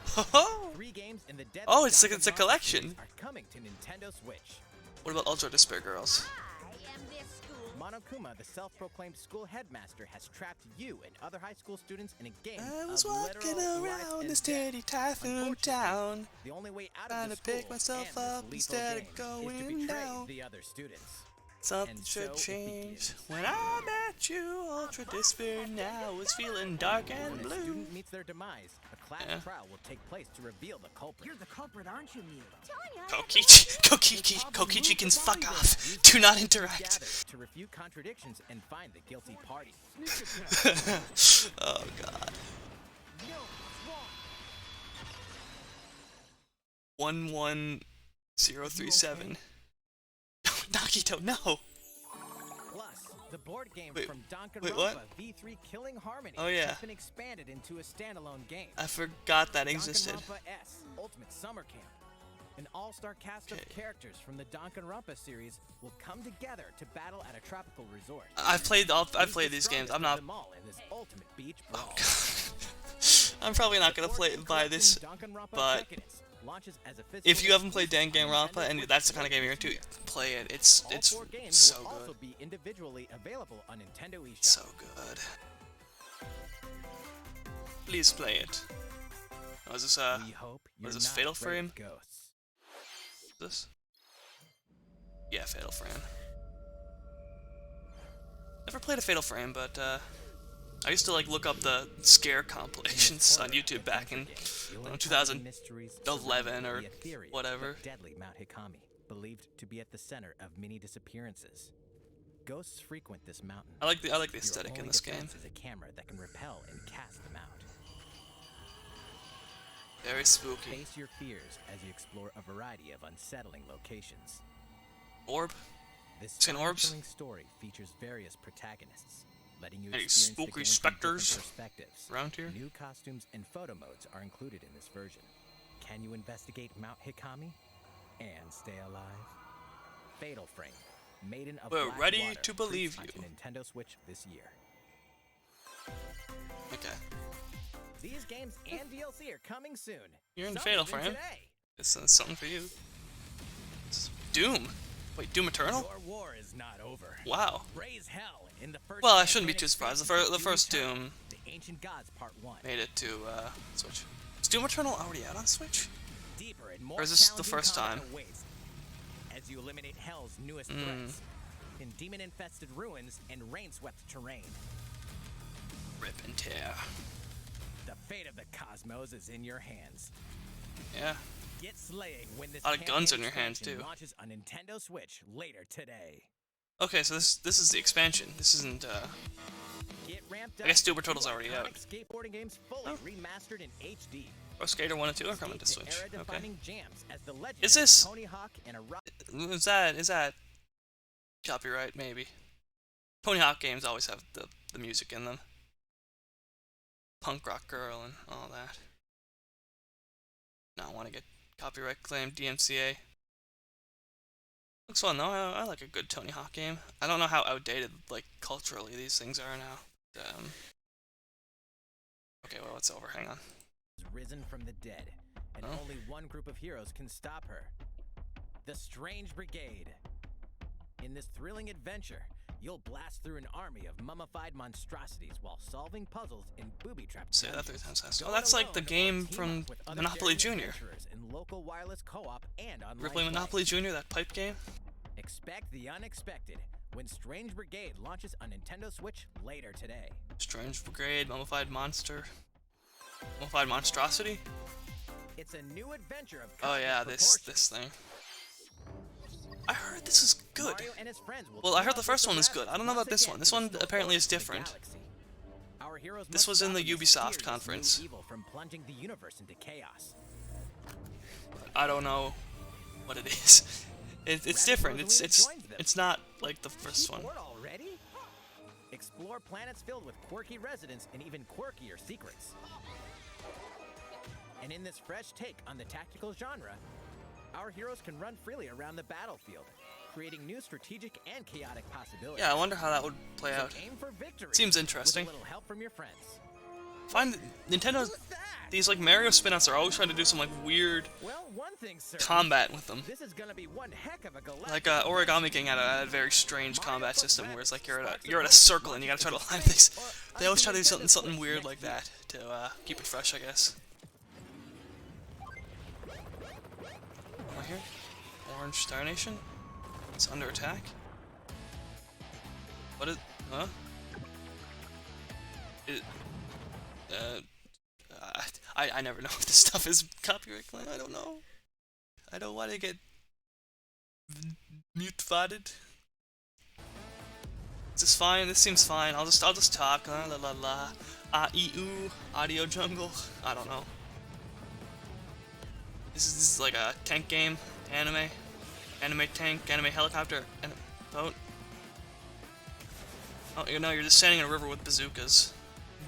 Ho-ho. 3 games in the Deadly Oh, it's a Danganronpa collection. series are coming to Nintendo Switch. What about Ultra Despair Girls? I am this school Monokuma, the self-proclaimed school headmaster, has trapped you and other high school students in a game I was of walking literal life around and this death. dirty typhoon Unfortunately, town, the only way out trying of the to pick school myself and up this lethal instead of game is going to betray down. the other students. Something And should so it change. begins. When I met you, Ultra Despair now was feeling dark and When a blue. student meets their demise, a class Yeah. trial will take place to reveal the culprit. You're the culprit, aren't you, Mew? Kokichi can fuck off. Do not interact. Gather to refute contradictions and find the guilty party. Oh god. 11037. Nagito, no! Plus, the board game Wait, from Danganronpa wait, what? V3 Killing Harmony Oh, yeah. has been expanded into a standalone game. I forgot that existed. Danganronpa S Ultimate Summer Camp. An all-star cast of characters from the Danganronpa series will come together to battle at a tropical resort. I've played these games. I'm not. Them all in this ultimate beach brawl. Oh god. I'm probably not gonna buy this, but launches as a if you physical haven't played exclusive on Danganronpa Nintendo and Switch that's the kind of later game you're into, this year. play it. It's All 4 games so will also good. be individually available on Nintendo eShop. So good. Please play it. Oh, is this We hope what you're is this, not Fatal afraid Frame? of ghosts. This? Yeah, Fatal Frame. Never played a Fatal Frame, but I used to like look up the scare compilations on YouTube back in 2011 or whatever. Deadly Mount Hikami, believed to be at the center of many disappearances. Ghosts frequent this mountain. I like the Your aesthetic in only this game. defense is a camera that can repel and cast them out. Very spooky. Face your fears as you explore a variety of unsettling locations. Orb? This Seen orbs? spine-chilling story features various protagonists, letting you Any experience the spooky game from different specters perspectives. around here? New costumes and photo modes are included in this version. Can you investigate Mount Hikami and stay alive? Fatal Frame, Maiden of We're Black ready Water, to believe released you. onto Nintendo Switch this year. Okay. These games and DLC are coming soon. You're in Some Fatal even Frame. today. This is something for you. It's Doom. Wait, Doom Eternal? Your war is not over. Wow. Raise hell in the first Well, I shouldn't be campaign too surprised. expansion The of first Eternal, Doom The Ancient Gods Part 1. made it to Switch. Is Doom Eternal already out on Switch? Deeper and more Or is this the challenging first combat time? awaits as you eliminate Hell's newest Hmm. threats in demon-infested ruins and rain-swept terrain. Rip and tear. The fate of the cosmos is in your hands. Yeah. Get slaying when this A lot of guns campaign in your hands, expansion too. launches on Nintendo Switch later today. Okay, so this is the expansion. This isn't Get ramped I guess up Doom with Eternal's two already iconic out. Skateboarding games fully Oh. remastered in HD. Pro Skater 1 and 2 are coming to Skate Switch. Okay. era-defining jams as the legend Is this- Tony Hawk and a rock. Is that copyright maybe? Tony Hawk games always have the music in them. Punk Rock Girl and all that. Not want to get copyright claimed DMCA. Looks fun though. I like a good Tony Hawk game. I don't know how outdated like culturally these things are now. Okay, well it's over. Hang on. Has risen from the dead, and Oh. only one group of heroes can stop her. The Strange Brigade. In this thrilling adventure, you'll blast through an army of mummified monstrosities while solving puzzles in booby-trapped Say that 3 dungeons. times fast. Go Oh, it that's like the alone or game team from up with other Monopoly daring Junior. adventurers in local wireless co-op and online Ever play play. Monopoly Junior, that pipe game? Expect the unexpected when Strange Brigade launches on Nintendo Switch later today. Strange Brigade, Mummified Monster. Mummified Monstrosity? It's a new adventure of Oh yeah, cosmic this proportions. thing. I heard this is good. Mario and his friends will Well, I team heard up the with first one was rabbits good. I don't know once about this again one. This to one restore apparently order is to the different. galaxy. Our heroes This must was in the stop this Ubisoft mysterious conference. new evil from plunging the universe into chaos. I don't know what it is. It's Rabbit different. Rosalina joins them. It's not like the first Keep one. bored already? Explore planets filled with quirky residents and even quirkier secrets. And in this fresh take on the tactical genre, our heroes can run freely around the battlefield, creating new strategic and chaotic possibilities. Yeah, I wonder how that would play So out. aim for victory Seems interesting. with a little help from your friends. find that Nintendo's these like Mario spin-offs are always trying to do some like weird Well, one thing's certain. combat with them. This is gonna be one heck of a galactic Like Origami King had a very strange combat system where it's like you're at a circle and you gotta try to climb things. They always try to do something weird like that to keep it fresh, I guess. Right here, Orange Star Nation. It's under attack. What is? Huh? It. I never know if this stuff is copyright claim. I don't know. I don't want to get mute-faded. Is this fine? This seems fine. I'll just talk. La la la. EU audio jungle. I don't know. This is like a tank game, anime tank, anime helicopter, and boat. Oh, you know, you're just standing in a river with bazookas.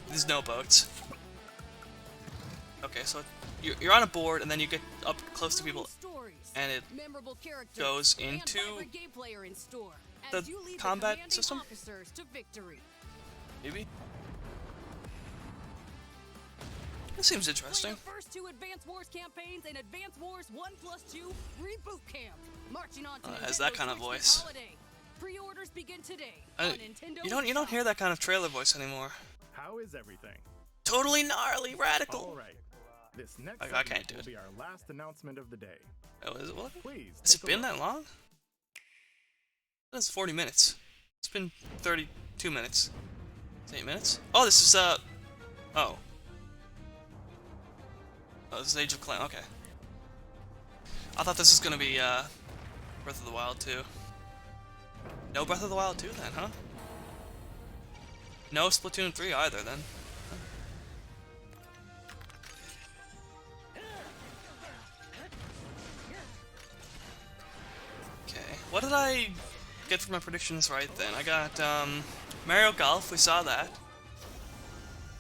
There's no boats. Okay, so you're on a board, and then you get up close to people, and it goes into the combat system? Maybe? This seems interesting. The first 2 Advance Wars campaigns and Advance Wars 1+2 Reboot Camp. Marching on to Has that kind of Switch voice. Holiday. Pre-orders begin today on Nintendo. You don't hear that kind of trailer voice anymore. How is everything? Totally gnarly, radical. All right. This next I can't segment do will it. be our last announcement of the day. Oh, is it what? Please. Has it take a been look. that long? That's 40 minutes. It's been 32 minutes. It's 8 minutes? Oh, this is, Oh. Oh, this is Age of Clan, okay. I thought this was gonna be, Breath of the Wild 2. No Breath of the Wild 2 then, huh? No Splatoon 3 either then. Okay, what did I get for my predictions right then? I got, Mario Golf, we saw that.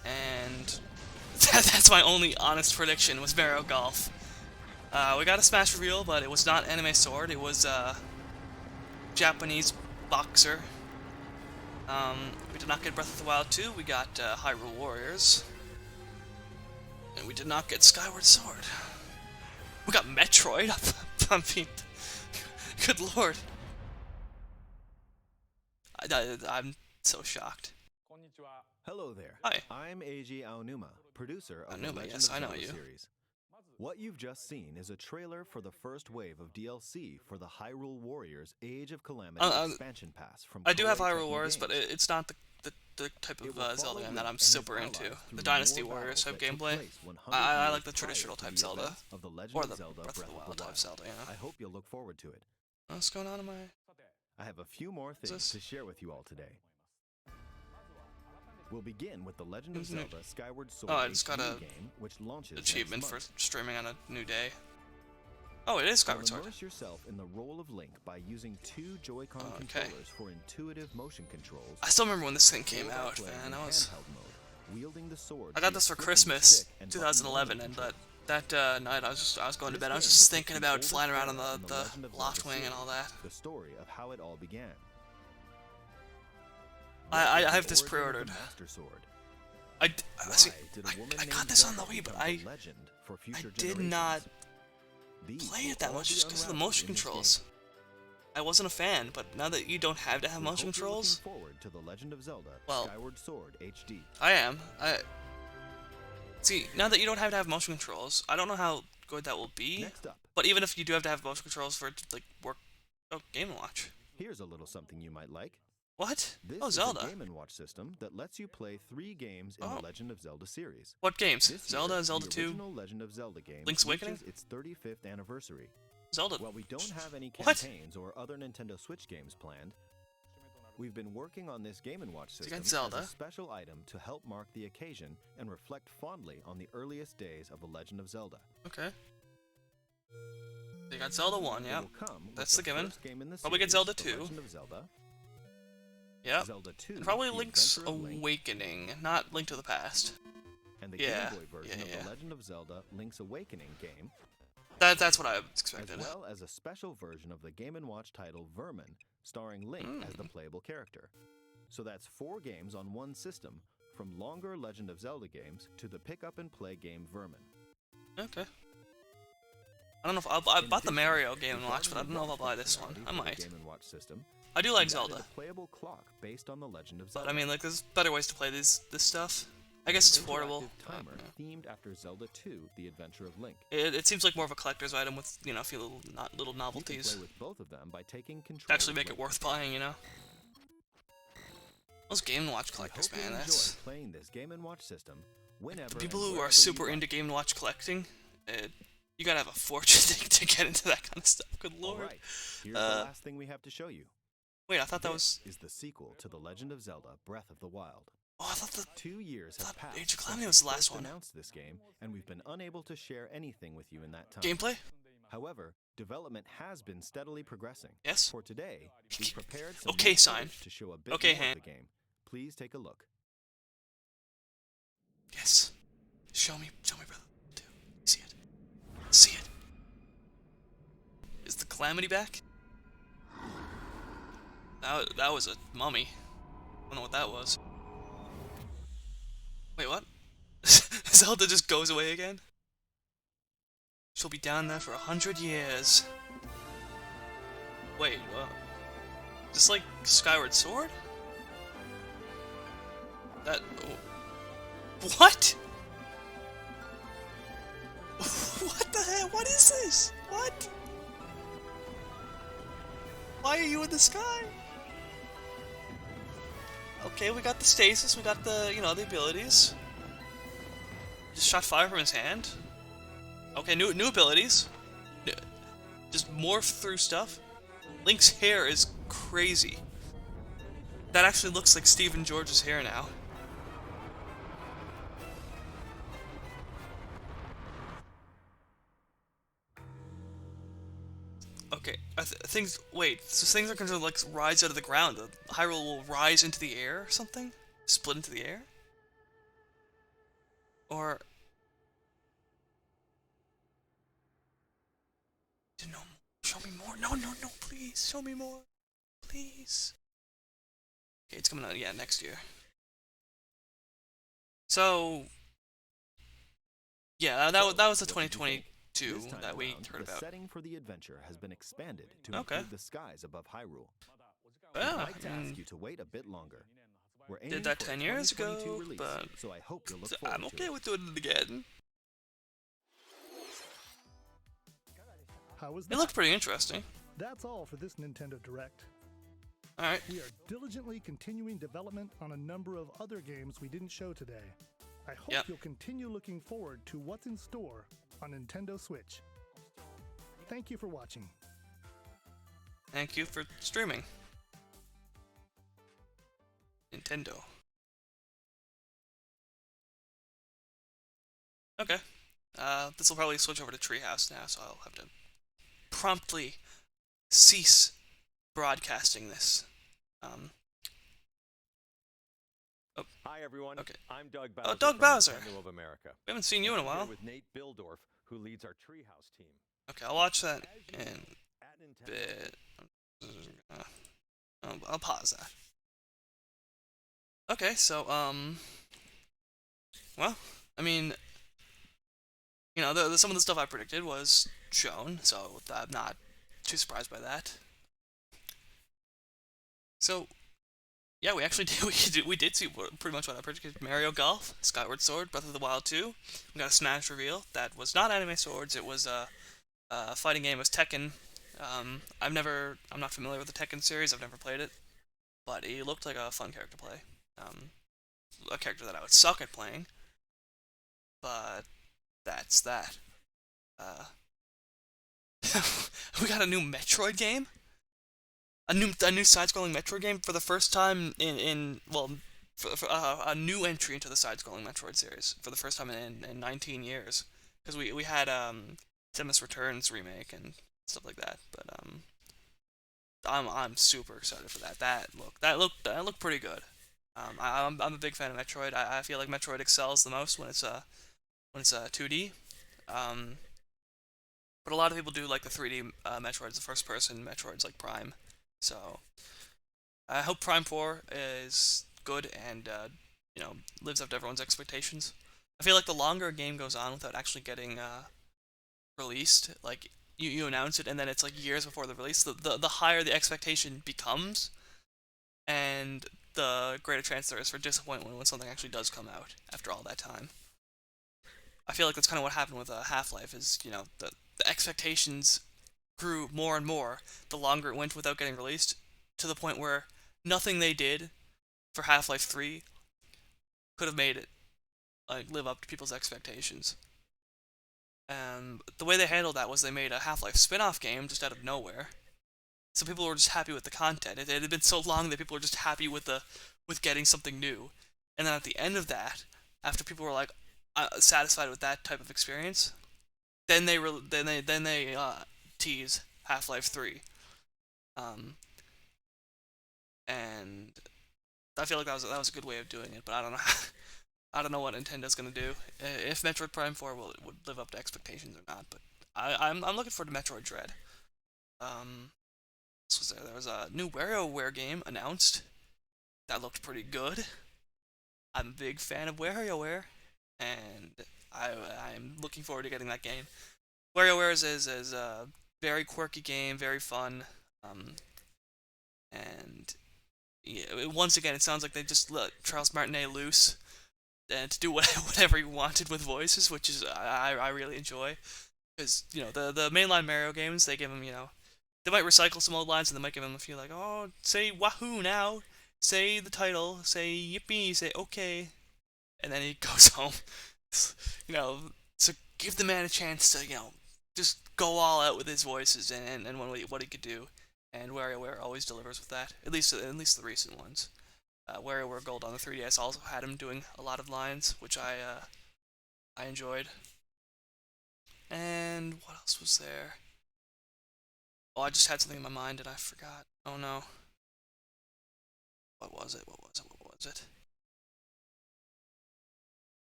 And that's my only honest prediction, was Mario Golf. We got a Smash reveal, but it was not Anime Sword, it was, Japanese boxer. We did not get Breath of the Wild 2, we got, Hyrule Warriors. And we did not get Skyward Sword. We got Metroid? I mean, good lord. I'm so shocked. Hello there. Hi. I'm Eiji Aonuma, producer of the Aonuma, Legend yes, of I know Zelda you. series. What you've just seen is a trailer for the first wave of DLC for the Hyrule Warriors Age of Calamity expansion pass from I do have Koei Hyrule Tecmo Warriors, but Games. it's not the type It of will Zelda follow game that Link I'm and his super allies into. through The Dynasty more Warriors battles type that took gameplay. place 100 I years like the prior traditional to type the Zelda. events of the Legend Or of the Zelda Breath of the Wild type Zelda, you know. I hope you'll look forward to it. What's going on in my... I have a few more things this? to share with you all today. We'll begin with The Legend of Who's new? Zelda Skyward Sword Oh, I just got HD a game, which launches achievement next for month. streaming on a new day. Oh, it is Skyward You'll Sword. immerse yourself in the role of Link by using 2 Joy-Con Okay. controllers for intuitive motion controls. I still remember when this thing came or by out, playing man. in I was... handheld mode, wielding the sword I got with this for flicking Christmas, stick and button 2011, movement and controls. that night I was going to This bed. I was game just depicts thinking the about oldest flying around on era in the the Legend of loft Zelda wing and all that. series, the story of how it all began. I What have is the this origin of the pre-ordered. Master Sword? I see, Why did a woman I named got this on the Zelda Wii, but become I the legend for future did generations? not These play will it that all much be just because of the unraveled motion in this controls. game. I wasn't a fan, but now that you don't have to have We motion hope you're looking controls, forward to The Legend of Zelda Well- Skyward Sword HD. I am. See, now that you don't have to have motion controls, I don't know how good that will be. Next up, But even if you do have to have motion controls for it to like work, oh, Game & Watch. here's a little something you might like. What? This Oh, is Zelda. a Game & Watch system that lets you play 3 games in Oh. the Legend of Zelda series. What games? This Zelda, year, Zelda the 2, original Legend of Zelda game Link's Awakening? reaches its 35th anniversary. Zelda. While we don't have any What? campaigns or other Nintendo Switch games planned, we've been working on this Game & Watch So you system got Zelda. as a special item to help mark the occasion and reflect fondly on the earliest days of The Legend of Zelda. Okay. So you got Zelda 1, It yeah. will come with That's the given. first game in the Probably get series, Zelda The 2. Legend of Zelda. Yep. Zelda 2, And probably The Link's Adventure of Link, Awakening, not Link to the Past. and the Yeah, Game Boy version yeah, of yeah. The Legend of Zelda Link's Awakening game, That's what I as expected. well as a special version of the Game & Watch title Vermin, starring Link as the playable character. So that's 4 games on one system from longer Legend of Zelda games to the pick-up-and-play game Vermin. Okay. I don't know if I bought the Mario Game & Watch, but I don't know if I'll buy this one. I might. Game & Watch system. I do like We've added Zelda, a playable clock based on the Legend of Zelda. but I mean, like, there's better ways to play this stuff. I guess it's affordable. Interactive timer themed after Zelda 2: The Adventure of Link. It seems like more of a collector's item with, you know, a few little You can novelties. play with both of them by taking control. To actually of make it Link. worth buying, you know. Those Game & Watch We collectors, hope you man, enjoy that's... playing this Game & Watch system whenever People and who are wherever super you into like. Game & Watch collecting, you gotta have a fortune to get into that kind of stuff. Good lord. Alright, here's the last thing we have to show you. Wait, I thought that was... This is the sequel to The Legend of Zelda: Breath of the Wild. Oh, I thought 2 years have passed Age of since Calamity we was the last first one. announced this game, and we've been unable to share anything with you in that time. Gameplay? However, development has been steadily progressing. Yes. For today, we've prepared some Okay, new sign. footage to show a bit Okay, more hand. of the game. Please take a look. Yes. Show me, brother. Dude, see it. See it. Is the Calamity back? That was a mummy. I don't know what that was. Wait, what? Zelda just goes away again? She'll be down there for 100 years. Wait, what? Is this like Skyward Sword? That... Oh. What? What the hell? What is this? What? Why are you in the sky? Okay, we got the stasis, we got the, you know, the abilities. Just shot fire from his hand. Okay, new abilities. Just morph through stuff. Link's hair is crazy. That actually looks like Stephen George's hair now. Okay, things. Wait, so things are going to like rise out of the ground. The Hyrule will rise into the air or something? Split into the air? Or. No, show me more. No, please. Show me more. Please. Okay, it's coming out, yeah, next year. So. Yeah, that was the 2022 This time that we around, heard the about. setting for the adventure has been expanded to Okay. include the skies above Hyrule. Well, I'd like to ask you to wait a bit longer. We're aiming did that for a 10 years 2022 ago, release, but so I hope you'll look forward I'm to okay it. with doing it again. How was It that? looked pretty interesting. That's all for this Nintendo Direct. Alright. We are diligently continuing development on a number of other games we didn't show today. I hope Yep. you'll continue looking forward to what's in store on Nintendo Switch. Thank you for watching. Thank you for streaming. Nintendo. Okay. This will probably switch over to Treehouse now, so I'll have to promptly cease broadcasting this. Hi everyone. Okay. I'm Doug Bowser. Oh, Doug from Bowser. Nintendo of America. We haven't seen you in a I'm here while. with Nate Bildorf, who leads our Treehouse team. Okay, I'll watch that in At a Nintendo, bit. I'll pause that. Okay, so, well, I mean, you know, some of the stuff I predicted was shown, so I'm not too surprised by that. So, yeah, we actually did, we did see pretty much what I predicted. Mario Golf, Skyward Sword, Breath of the Wild 2. We got a Smash reveal that was not Anime Swords, it was a fighting game, it was Tekken. I'm not familiar with the Tekken series, I've never played it, but he looked like a fun character to play. A character that I would suck at playing, but that's that. We got a new Metroid game? A new side-scrolling Metroid game for the first time a new entry into the side-scrolling Metroid series for the first time in 19 years. Because we had Samus Returns remake and stuff like that, but I'm super excited for that. That looked pretty good. I'm a big fan of Metroid. I feel like Metroid excels the most when it's 2D. But a lot of people do like the 3D Metroids, the first-person Metroids like Prime. So I hope Prime 4 is good and lives up to everyone's expectations. I feel like the longer a game goes on without actually getting released, like you announce it and then it's like years before the release, the higher the expectation becomes, and the greater chance there is for disappointment when something actually does come out after all that time. I feel like that's kind of what happened with Half-Life, is, the expectations grew more and more the longer it went without getting released, to the point where nothing they did for Half-Life 3 could have made it live up to people's expectations. And the way they handled that was they made a Half-Life spin-off game just out of nowhere. So people were just happy with the content. It had been so long that people were just happy with getting something new. And then at the end of that, after people were like satisfied with that type of experience, then they tease Half-Life 3. And I feel like that was a good way of doing it, but I don't know. I don't know what Nintendo's gonna do. If Metroid Prime 4 would live up to expectations or not, but I'm looking forward to Metroid Dread. This was there was a new WarioWare game announced that looked pretty good. I'm a big fan of WarioWare, and I'm looking forward to getting that game. WarioWare is a very quirky game, very fun, and yeah, once again, it sounds like they just let Charles Martinet loose and to do whatever he wanted with voices, which is I really enjoy, because the mainline Mario games, they give him they might recycle some old lines and they might give him a few like, oh, say wahoo now, say the title, say yippee, say okay, and then he goes home. So give the man a chance to just go all out with his voices and what he could do. And WarioWare always delivers with that, at least the recent ones. WarioWare Gold on the 3DS also had him doing a lot of lines, which I enjoyed. And what else was there? Oh, I just had something in my mind and I forgot. Oh no. What was it?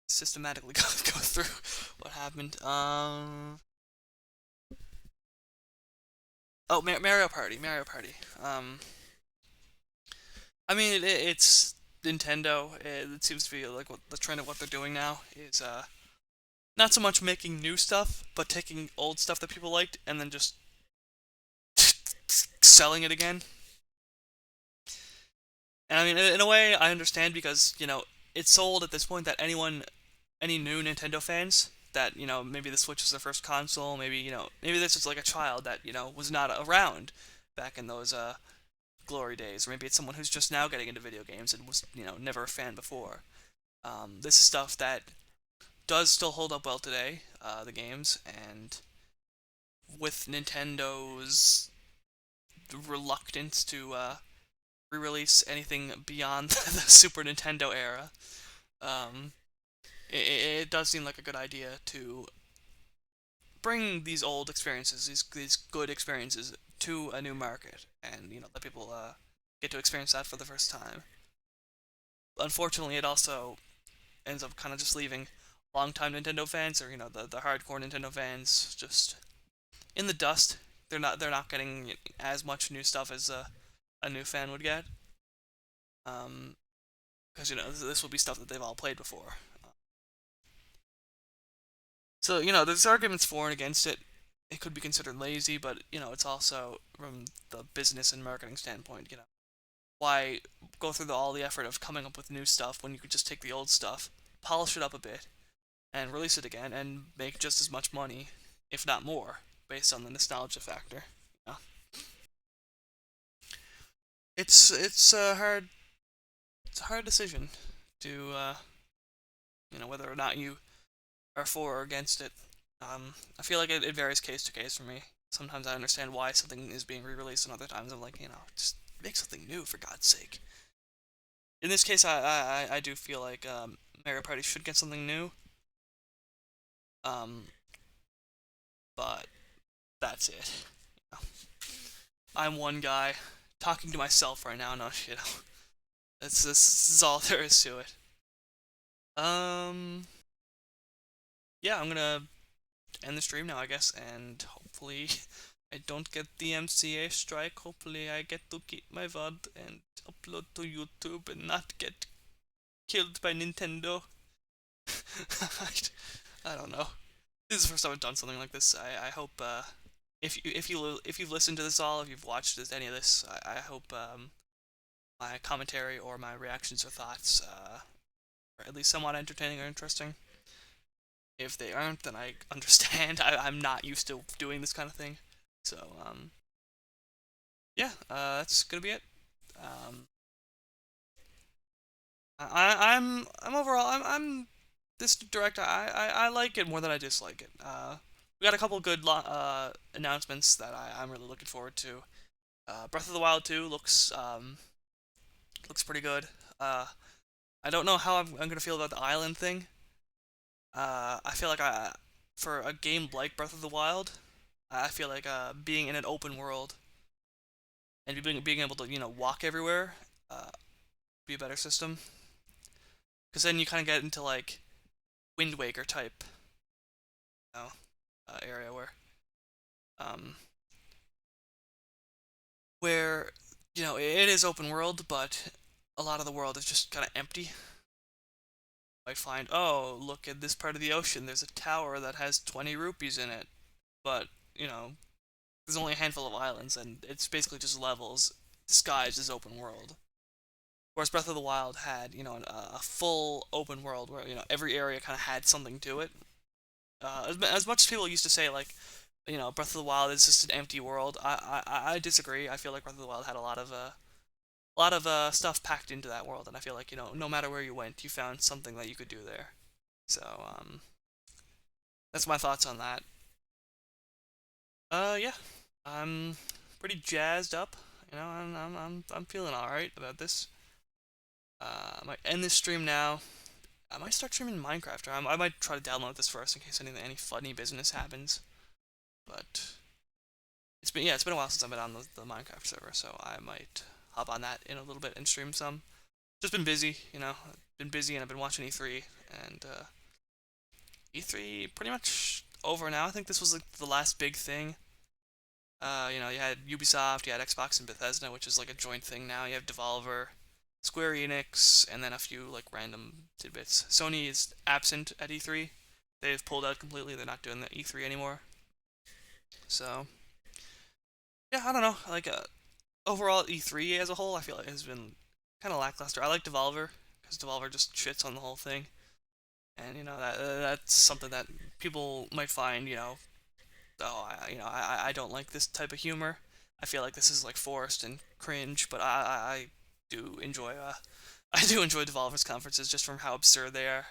Systematically go through what happened. Oh, Mario Party. I mean, it's Nintendo. It seems to be like what the trend of what they're doing now is not so much making new stuff, but taking old stuff that people liked and then just selling it again. And I mean, in a way, I understand, because it's sold at this point that any new Nintendo fans that maybe the Switch is their first console, maybe maybe this is like a child that was not around back in those glory days, or maybe it's someone who's just now getting into video games and was never a fan before. This is stuff that does still hold up well today, the games, and with Nintendo's reluctance to re-release anything beyond the Super Nintendo era, it does seem like a good idea to bring these old experiences, these good experiences, to a new market, and let people get to experience that for the first time. Unfortunately, it also ends up kind of just leaving longtime Nintendo fans, or the hardcore Nintendo fans, just in the dust. They're not getting as much new stuff as a new fan would get, because this will be stuff that they've all played before. So there's arguments for and against it. It could be considered lazy, but it's also, from the business and marketing standpoint, why go through all the effort of coming up with new stuff when you could just take the old stuff, polish it up a bit, and release it again, and make just as much money, if not more, based on the nostalgia factor. It's a hard decision to whether or not you are for or against it. I feel like it varies case to case for me. Sometimes I understand why something is being re-released, and other times I'm like, just make something new, for God's sake. In this case, I do feel like Mario Party should get something new. But that's it. I'm one guy talking to myself right now. No shit. This is all there is to it. Yeah, I'm gonna end the stream now, I guess, and hopefully I don't get the MCA strike. Hopefully I get to keep my VOD and upload to YouTube and not get killed by Nintendo. I don't know. This is the first time I've done something like this. I hope if you've listened to this all, if you've watched any of this, I hope my commentary or my reactions or thoughts are at least somewhat entertaining or interesting. If they aren't, then I understand. I'm not used to doing this kind of thing. So yeah, that's gonna be it. I'm overall I'm this direct. I like it more than I dislike it. We got a couple good announcements that I'm really looking forward to. Breath of the Wild 2 looks pretty good. I don't know how I'm gonna feel about the island thing. I feel like for a game like Breath of the Wild, I feel like being in an open world and being able to walk everywhere be a better system. Because then you kind of get into like Wind Waker type, area where it is open world, but a lot of the world is just kind of empty. Might find, oh, look at this part of the ocean. There's a tower that has 20 rupees in it, but there's only a handful of islands, and it's basically just levels disguised as open world. Whereas Breath of the Wild had, a full open world where, every area kind of had something to it. As much as people used to say, like, Breath of the Wild is just an empty world, I disagree. I feel like Breath of the Wild had a lot of stuff packed into that world, and I feel like, no matter where you went, you found something that you could do there. So, that's my thoughts on that. Yeah, I'm pretty jazzed up. I'm feeling all right about this. I might end this stream now. I might start streaming Minecraft, or I might try to download this first in case any funny business happens. But it's been a while since I've been on the Minecraft server, so I might hop on that in a little bit and stream some. Just been busy, been busy, and I've been watching E3, and E3 pretty much over now. I think this was like the last big thing. You had Ubisoft, you had Xbox and Bethesda, which is like a joint thing now. You have Devolver, Square Enix, and then a few like random tidbits. Sony is absent at E3. They've pulled out completely. They're not doing the E3 anymore. So yeah, I don't know. Like overall E3 as a whole, I feel like has been kind of lackluster. I like Devolver because Devolver just shits on the whole thing, and that's something that people might find oh, I don't like this type of humor. I feel like this is like forced and cringe, but I do enjoy Devolver's conferences just from how absurd they are.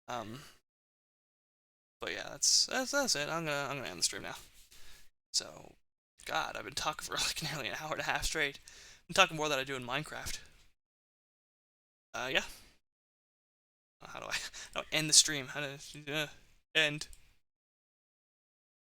But yeah, that's it. I'm gonna end the stream now. So, God, I've been talking for like nearly an hour and a half straight. I'm talking more than I do in Minecraft. Yeah. How do I end the stream? How do end?